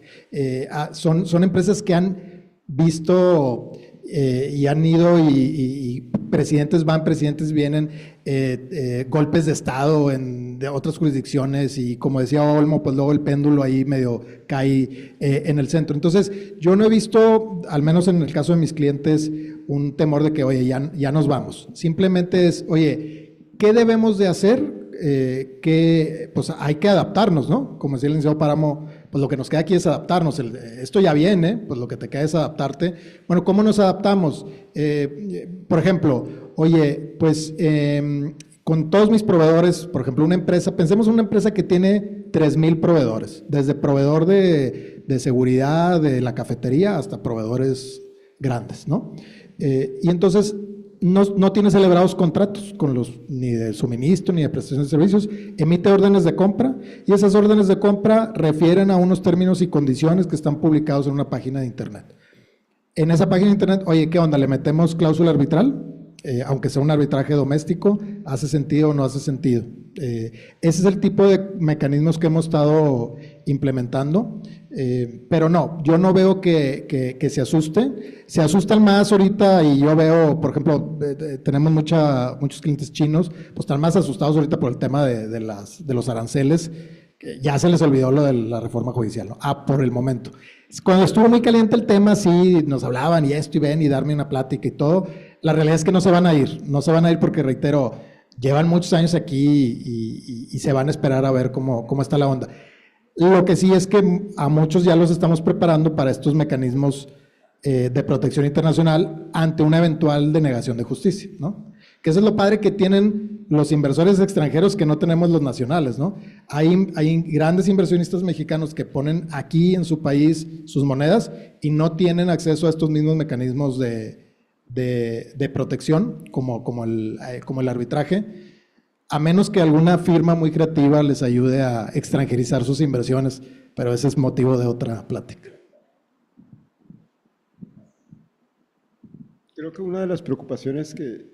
Son empresas que han visto y han ido y presidentes van, presidentes vienen, golpes de Estado de otras jurisdicciones y como decía Olmo, pues luego el péndulo ahí medio cae en el centro. Entonces yo no he visto, al menos en el caso de mis clientes, un temor de que, oye, ya nos vamos. Simplemente es, oye, ¿qué debemos de hacer? Que pues hay que adaptarnos, ¿no? Como decía el licenciado Páramo, pues lo que nos queda aquí es adaptarnos. Esto ya viene, pues lo que te queda es adaptarte. Bueno, ¿cómo nos adaptamos? Por ejemplo, oye, pues con todos mis proveedores, por ejemplo, una empresa, pensemos en una empresa que tiene 3,000 proveedores, desde proveedor de seguridad, de la cafetería, hasta proveedores grandes, ¿no? Y entonces no tiene celebrados contratos con ni de suministro ni de prestación de servicios, emite órdenes de compra y esas órdenes de compra refieren a unos términos y condiciones que están publicados en una página de internet. En esa página de internet, oye, ¿qué onda? ¿Le metemos cláusula arbitral? Aunque sea un arbitraje doméstico, ¿hace sentido o no hace sentido? Ese es el tipo de mecanismos que hemos estado implementando, pero no, yo no veo que se asuste. Se asustan más ahorita y yo veo, por ejemplo, tenemos muchos clientes chinos, pues están más asustados ahorita por el tema de los aranceles, que ya se les olvidó lo de la reforma judicial, ¿no? Por el momento. Cuando estuvo muy caliente el tema, sí, nos hablaban y esto y ven y darme una plática y todo. La realidad es que no se van a ir porque, reitero, llevan muchos años aquí y se van a esperar a ver cómo está la onda. Lo que sí es que a muchos ya los estamos preparando para estos mecanismos de protección internacional ante una eventual denegación de justicia, ¿no? Que eso es lo padre que tienen los inversores extranjeros que no tenemos los nacionales, ¿no? Hay grandes inversionistas mexicanos que ponen aquí en su país sus monedas y no tienen acceso a estos mismos mecanismos de protección como el arbitraje, a menos que alguna firma muy creativa les ayude a extranjerizar sus inversiones, pero ese es motivo de otra plática. Creo que una de las preocupaciones que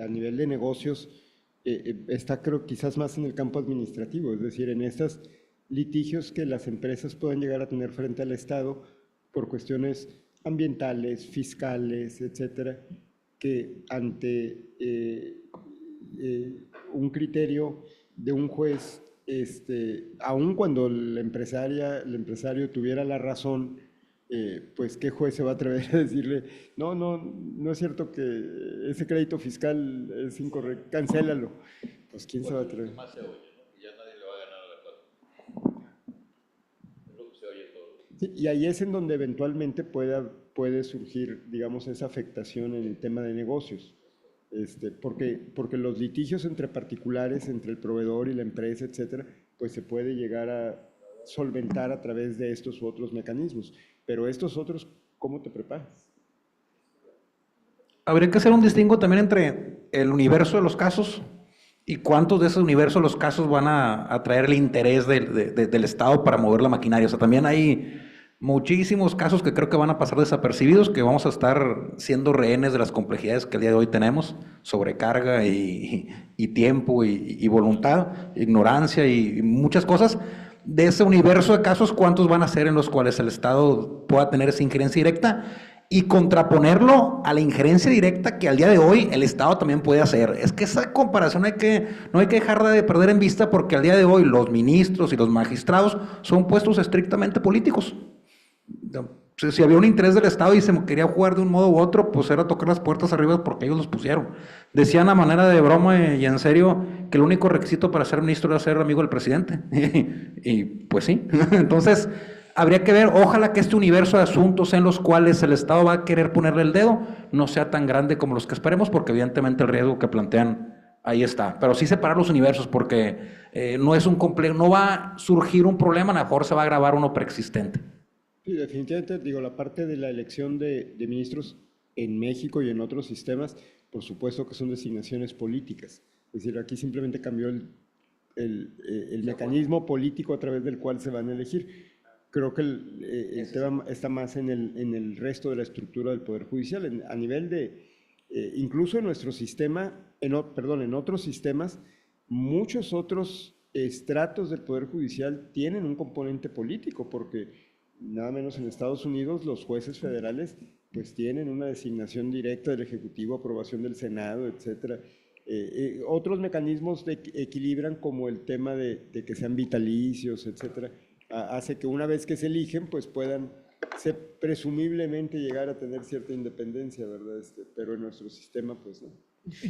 a nivel de negocios está, creo, quizás más en el campo administrativo, es decir, en estos litigios que las empresas pueden llegar a tener frente al Estado por cuestiones ambientales, fiscales, etcétera, que ante un criterio de un juez, aun cuando el empresario tuviera la razón, pues qué juez se va a atrever a decirle, no es cierto que ese crédito fiscal es incorrecto, cancélalo. Pues quién se va a atrever. Más se oye, ¿no? Y ya nadie le va a ganar a la cosa. Es lo que se oye todo. Sí, y ahí es en donde eventualmente puede surgir, digamos, esa afectación en el tema de negocios. Porque los litigios entre particulares, entre el proveedor y la empresa, etcétera, pues se puede llegar a solventar a través de estos u otros mecanismos. Pero estos otros, ¿cómo te preparas? Habría que hacer un distingo también entre el universo de los casos y cuántos de ese universo de los casos van a atraer el interés del Estado para mover la maquinaria. O sea, también hay muchísimos casos que creo que van a pasar desapercibidos, que vamos a estar siendo rehenes de las complejidades que el día de hoy tenemos, sobrecarga y tiempo y voluntad, ignorancia y muchas cosas. De ese universo de casos, ¿cuántos van a ser en los cuales el Estado pueda tener esa injerencia directa? Y contraponerlo a la injerencia directa que al día de hoy el Estado también puede hacer. Es que esa comparación no hay que dejarla de perder en vista, porque al día de hoy los ministros y los magistrados son puestos estrictamente políticos. Si había un interés del Estado y se quería jugar de un modo u otro, pues era tocar las puertas arriba porque ellos los pusieron. Decían a manera de broma y en serio que el único requisito para ser ministro era ser amigo del presidente. Y pues sí. Entonces, habría que ver, ojalá que este universo de asuntos en los cuales el Estado va a querer ponerle el dedo no sea tan grande como los que esperemos, porque evidentemente el riesgo que plantean ahí está. Pero sí separar los universos, porque no va a surgir un problema, a lo mejor se va a agravar uno preexistente. Sí, definitivamente, digo, la parte de la elección de ministros en México y en otros sistemas, por supuesto que son designaciones políticas. Es decir, aquí simplemente cambió el mecanismo político a través del cual se van a elegir. Creo que el tema está más en el resto de la estructura del Poder Judicial, a nivel de, incluso en nuestro sistema, en otros sistemas, muchos otros estratos del Poder Judicial tienen un componente político, porque nada menos en Estados Unidos los jueces federales pues tienen una designación directa del Ejecutivo, aprobación del Senado, etcétera. Otros mecanismos equilibran, como el tema de que sean vitalicios, etcétera, hace que una vez que se eligen pues puedan presumiblemente llegar a tener cierta independencia, ¿verdad? Pero en nuestro sistema pues no.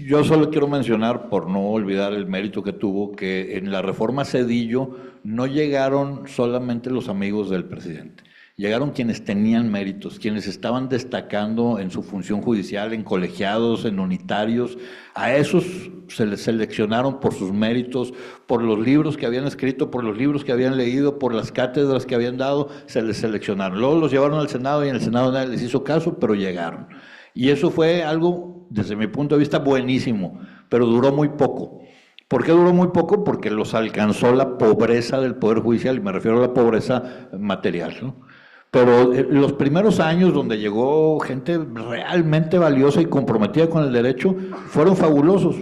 Yo solo quiero mencionar, por no olvidar el mérito que tuvo, que en la reforma Zedillo no llegaron solamente los amigos del presidente, llegaron quienes tenían méritos, quienes estaban destacando en su función judicial, en colegiados, en unitarios. A esos se les seleccionaron por sus méritos, por los libros que habían escrito, por los libros que habían leído, por las cátedras que habían dado, se les seleccionaron. Luego los llevaron al Senado y en el Senado nadie les hizo caso, pero llegaron. Y eso fue algo, desde mi punto de vista, buenísimo, pero duró muy poco. ¿Por qué duró muy poco? Porque los alcanzó la pobreza del Poder Judicial, y me refiero a la pobreza material, ¿no? Pero los primeros años donde llegó gente realmente valiosa y comprometida con el derecho fueron fabulosos.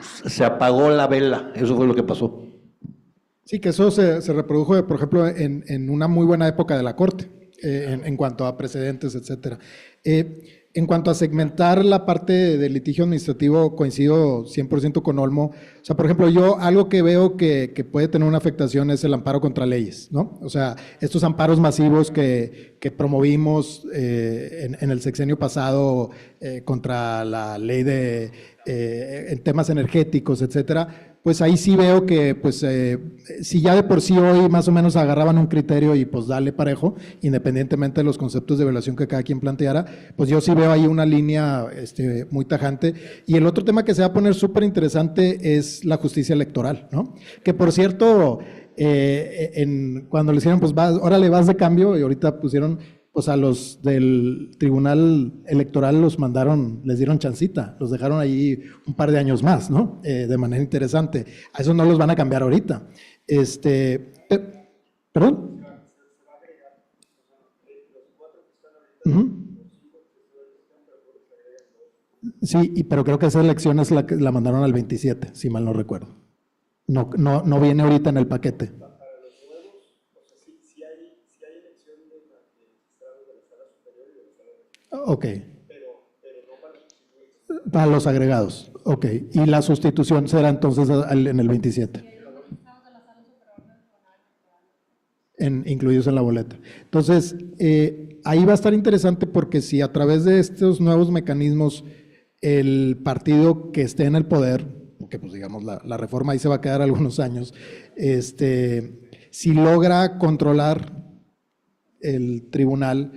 Se apagó la vela, eso fue lo que pasó. Sí, que eso se reprodujo, por ejemplo, en una muy buena época de la Corte, en cuanto a precedentes, etcétera. En cuanto a segmentar la parte del litigio administrativo, coincido 100% con Olmo. O sea, por ejemplo, yo algo que veo que puede tener una afectación es el amparo contra leyes, ¿no? O sea, estos amparos masivos que promovimos en el sexenio pasado contra la ley en temas energéticos, etcétera, pues ahí sí veo que, pues, si ya de por sí hoy más o menos agarraban un criterio y pues dale parejo, independientemente de los conceptos de evaluación que cada quien planteara, pues yo sí veo ahí una línea muy tajante. Y el otro tema que se va a poner súper interesante es la justicia electoral, ¿no? Que por cierto, cuando le hicieron, pues órale, vas de cambio, y ahorita pusieron, pues a los del Tribunal Electoral los mandaron, les dieron chancita, los dejaron ahí un par de años más, ¿no? De manera interesante. A eso no los van a cambiar ahorita. ¿Perdón? Sí, pero creo que esa elección es la que la mandaron al 27, si mal no recuerdo. No viene ahorita en el paquete. Ok. Para los agregados. Ok. Y la sustitución será entonces en el 27. Incluidos en la boleta. Entonces, ahí va a estar interesante porque si a través de estos nuevos mecanismos el partido que esté en el poder, porque pues digamos la reforma ahí se va a quedar algunos años, si logra controlar el tribunal,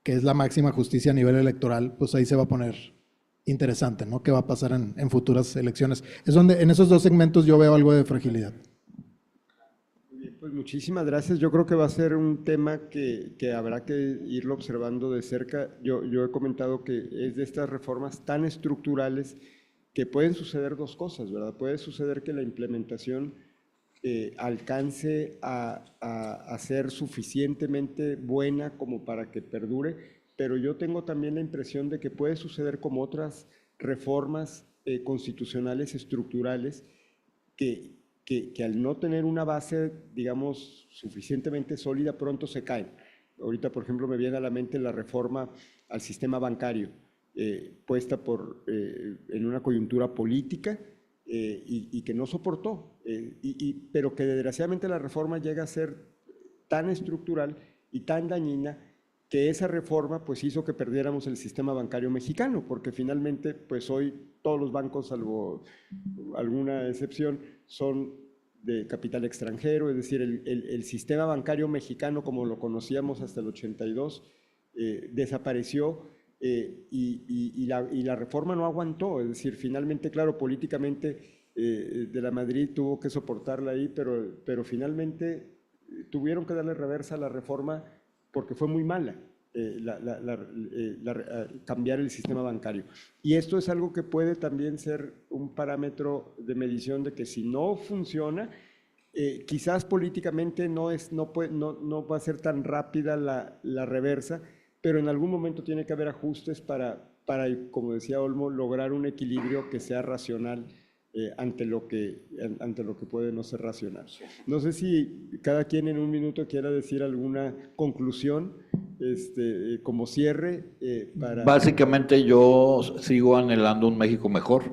que es la máxima justicia a nivel electoral, pues ahí se va a poner interesante, ¿no? ¿Qué va a pasar en futuras elecciones? Es donde en esos dos segmentos yo veo algo de fragilidad. Muy bien, pues muchísimas gracias. Yo creo que va a ser un tema que habrá que irlo observando de cerca. Yo he comentado que es de estas reformas tan estructurales que pueden suceder dos cosas, ¿verdad? Puede suceder que la implementación alcance a ser suficientemente buena como para que perdure, pero yo tengo también la impresión de que puede suceder como otras reformas constitucionales estructurales que al no tener una base, digamos, suficientemente sólida, pronto se caen. Ahorita, por ejemplo, me viene a la mente la reforma al sistema bancario, puesta en una coyuntura política, y que no soportó, pero que desgraciadamente la reforma llega a ser tan estructural y tan dañina que esa reforma pues hizo que perdiéramos el sistema bancario mexicano, porque finalmente pues hoy todos los bancos, salvo alguna excepción, son de capital extranjero, es decir, el sistema bancario mexicano como lo conocíamos hasta el 82 desapareció. Y la reforma no aguantó, es decir, finalmente, claro, políticamente de la Madrid tuvo que soportarla ahí, pero finalmente tuvieron que darle reversa a la reforma porque fue muy mala cambiar el sistema bancario. Y esto es algo que puede también ser un parámetro de medición de que si no funciona, quizás políticamente no va a ser tan rápida la reversa, pero en algún momento tiene que haber ajustes para, como decía Olmo, lograr un equilibrio que sea racional ante lo que puede no ser racional. No sé si cada quien en un minuto quiera decir alguna conclusión como cierre. Básicamente yo sigo anhelando un México mejor.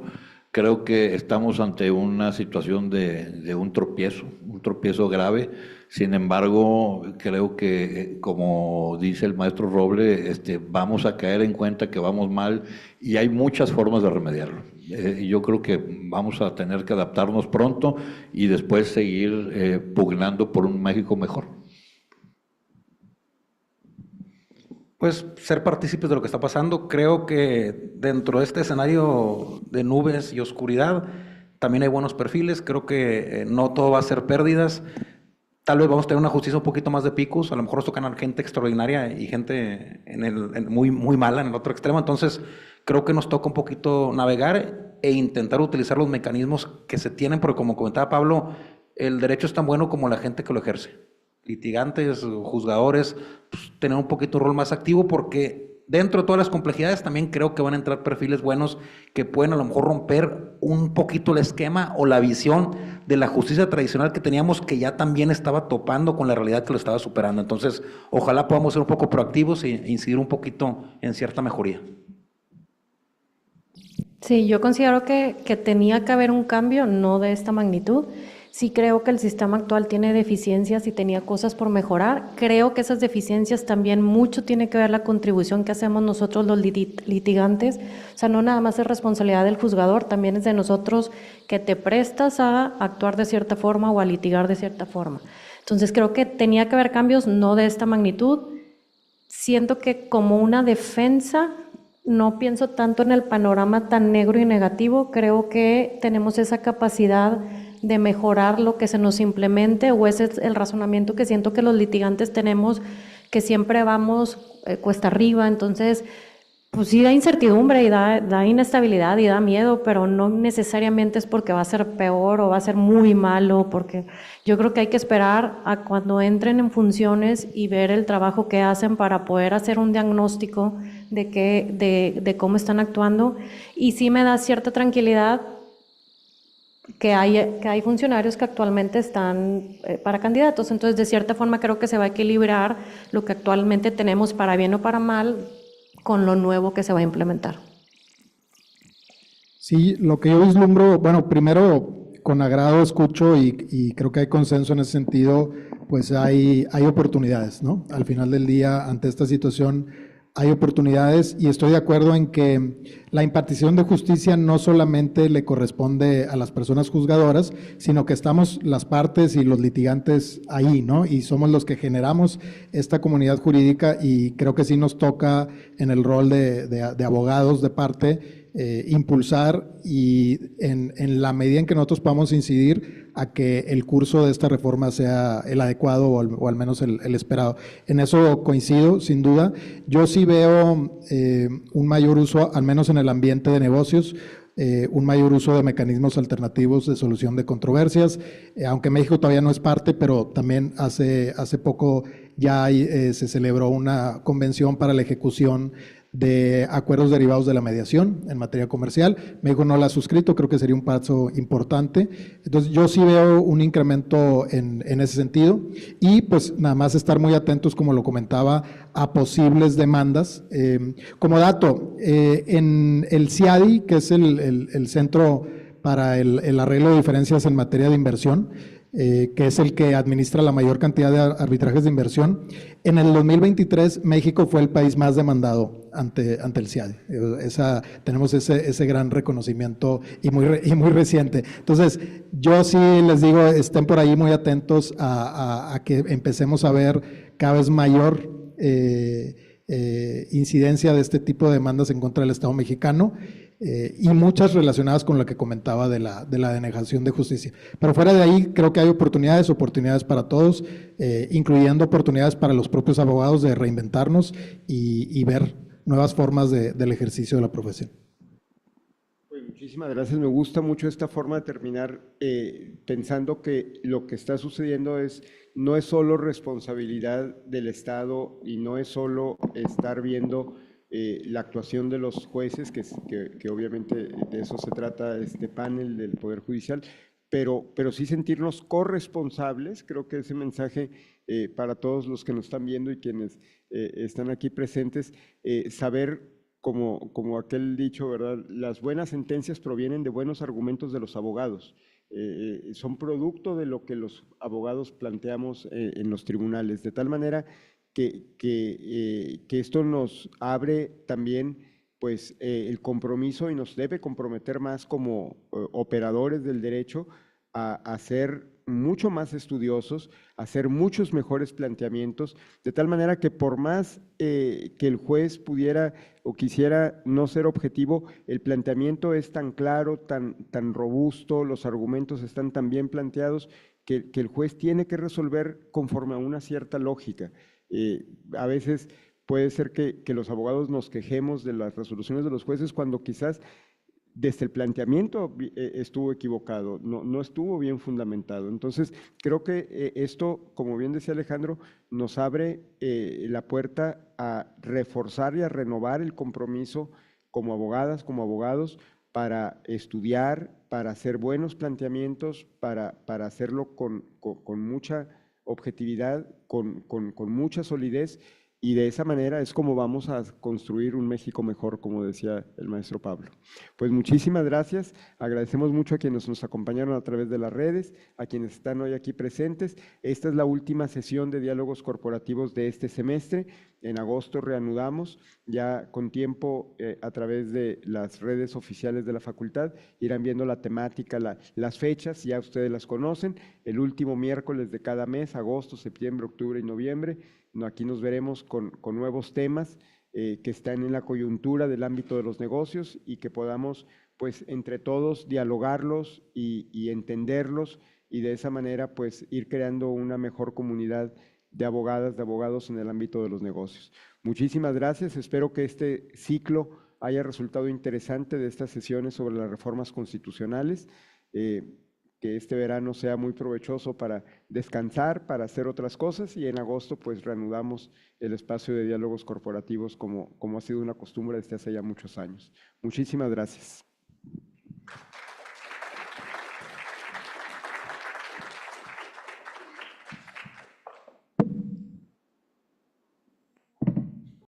Creo que estamos ante una situación de un tropiezo grave. Sin embargo, creo que, como dice el maestro Roble, vamos a caer en cuenta que vamos mal y hay muchas formas de remediarlo. Yo creo que vamos a tener que adaptarnos pronto y después seguir pugnando por un México mejor. Pues ser partícipes de lo que está pasando. Creo que dentro de este escenario de nubes y oscuridad también hay buenos perfiles. Creo que no todo va a ser pérdidas. Tal vez vamos a tener una justicia un poquito más de picos. A lo mejor nos tocan gente extraordinaria y gente muy, muy mala en el otro extremo. Entonces, creo que nos toca un poquito navegar e intentar utilizar los mecanismos que se tienen, porque como comentaba Pablo, el derecho es tan bueno como la gente que lo ejerce. Litigantes, juzgadores, pues, tener un poquito un rol más activo, porque dentro de todas las complejidades también creo que van a entrar perfiles buenos que pueden a lo mejor romper un poquito el esquema o la visión de la justicia tradicional que teníamos, que ya también estaba topando con la realidad que lo estaba superando. Entonces, ojalá podamos ser un poco proactivos e incidir un poquito en cierta mejoría. Sí, yo considero que tenía que haber un cambio, no de esta magnitud. Sí creo que el sistema actual tiene deficiencias y tenía cosas por mejorar. Creo que esas deficiencias también mucho tiene que ver la contribución que hacemos nosotros los litigantes. O sea, no nada más es responsabilidad del juzgador, también es de nosotros que te prestas a actuar de cierta forma o a litigar de cierta forma. Entonces creo que tenía que haber cambios, no de esta magnitud. Siento que como una defensa, no pienso tanto en el panorama tan negro y negativo. Creo que tenemos esa capacidad de mejorar lo que se nos implemente, o ese es el razonamiento que siento que los litigantes tenemos, que siempre vamos cuesta arriba. Entonces, pues sí da incertidumbre y da inestabilidad y da miedo, pero no necesariamente es porque va a ser peor o va a ser muy malo, porque yo creo que hay que esperar a cuando entren en funciones y ver el trabajo que hacen para poder hacer un diagnóstico de cómo están actuando. Y sí me da cierta tranquilidad que hay funcionarios que actualmente están para candidatos. Entonces, de cierta forma, creo que se va a equilibrar lo que actualmente tenemos, para bien o para mal, con lo nuevo que se va a implementar. Sí, lo que yo vislumbro, bueno, primero con agrado escucho y creo que hay consenso en ese sentido, pues hay oportunidades, ¿no? Al final del día, ante esta situación, hay oportunidades y estoy de acuerdo en que la impartición de justicia no solamente le corresponde a las personas juzgadoras, sino que estamos las partes y los litigantes ahí, ¿no? Y somos los que generamos esta comunidad jurídica, y creo que sí nos toca en el rol de abogados de parte impulsar y en la medida en que nosotros podamos incidir a que el curso de esta reforma sea el adecuado o al menos el esperado. En eso coincido, sin duda. Yo sí veo un mayor uso, al menos en el ambiente de negocios, un mayor uso de mecanismos alternativos de solución de controversias, aunque México todavía no es parte, pero también hace poco ya se celebró una convención para la ejecución de acuerdos derivados de la mediación en materia comercial. México no la ha suscrito, creo que sería un paso importante. Entonces yo sí veo un incremento en ese sentido, y pues nada más estar muy atentos, como lo comentaba, a posibles demandas. Como dato, en el CIADI, que es el Centro para el Arreglo de Diferencias en Materia de Inversión, que es el que administra la mayor cantidad de arbitrajes de inversión, en el 2023 México fue el país más demandado ante el CIADI. Tenemos ese gran reconocimiento y muy reciente. Entonces, yo sí les digo, estén por ahí muy atentos a que empecemos a ver cada vez mayor incidencia de este tipo de demandas en contra del Estado mexicano, y muchas relacionadas con lo que comentaba de la denegación de justicia. Pero fuera de ahí, creo que hay oportunidades para todos, incluyendo oportunidades para los propios abogados de reinventarnos y ver nuevas formas del ejercicio de la profesión. Pues muchísimas gracias. Me gusta mucho esta forma de terminar, pensando que lo que está sucediendo no es solo responsabilidad del Estado y no es solo estar viendo la actuación de los jueces, que obviamente de eso se trata este panel del Poder Judicial, pero sí sentirnos corresponsables. Creo que ese mensaje para todos los que nos están viendo y quienes están aquí presentes, saber, como aquel dicho, ¿verdad? Las buenas sentencias provienen de buenos argumentos de los abogados. Son producto de lo que los abogados planteamos en los tribunales, de tal manera que esto nos abre también pues el compromiso, y nos debe comprometer más como operadores del derecho a ser mucho más estudiosos, a hacer muchos mejores planteamientos, de tal manera que por más que el juez pudiera o quisiera no ser objetivo, el planteamiento es tan claro, tan robusto, los argumentos están tan bien planteados, que el juez tiene que resolver conforme a una cierta lógica. A veces puede ser que los abogados nos quejemos de las resoluciones de los jueces cuando quizás desde el planteamiento estuvo equivocado, no estuvo bien fundamentado. Entonces, creo que esto, como bien decía Alejandro, nos abre la puerta a reforzar y a renovar el compromiso como abogadas, como abogados, para estudiar, para hacer buenos planteamientos, para hacerlo con mucha objetividad, con mucha solidez, y de esa manera es como vamos a construir un México mejor, como decía el maestro Pablo. Pues muchísimas gracias, agradecemos mucho a quienes nos acompañaron a través de las redes, a quienes están hoy aquí presentes. Esta es la última sesión de diálogos corporativos de este semestre. En agosto reanudamos, ya con tiempo a través de las redes oficiales de la facultad, irán viendo la temática, las fechas, ya ustedes las conocen, el último miércoles de cada mes, agosto, septiembre, octubre y noviembre. Aquí nos veremos con nuevos temas que están en la coyuntura del ámbito de los negocios y que podamos, pues, entre todos dialogarlos y entenderlos, y de esa manera, pues, ir creando una mejor comunidad de abogadas, de abogados en el ámbito de los negocios. Muchísimas gracias, espero que este ciclo haya resultado interesante de estas sesiones sobre las reformas constitucionales, que este verano sea muy provechoso para descansar, para hacer otras cosas, y en agosto pues reanudamos el espacio de diálogos corporativos como ha sido una costumbre desde hace ya muchos años. Muchísimas gracias.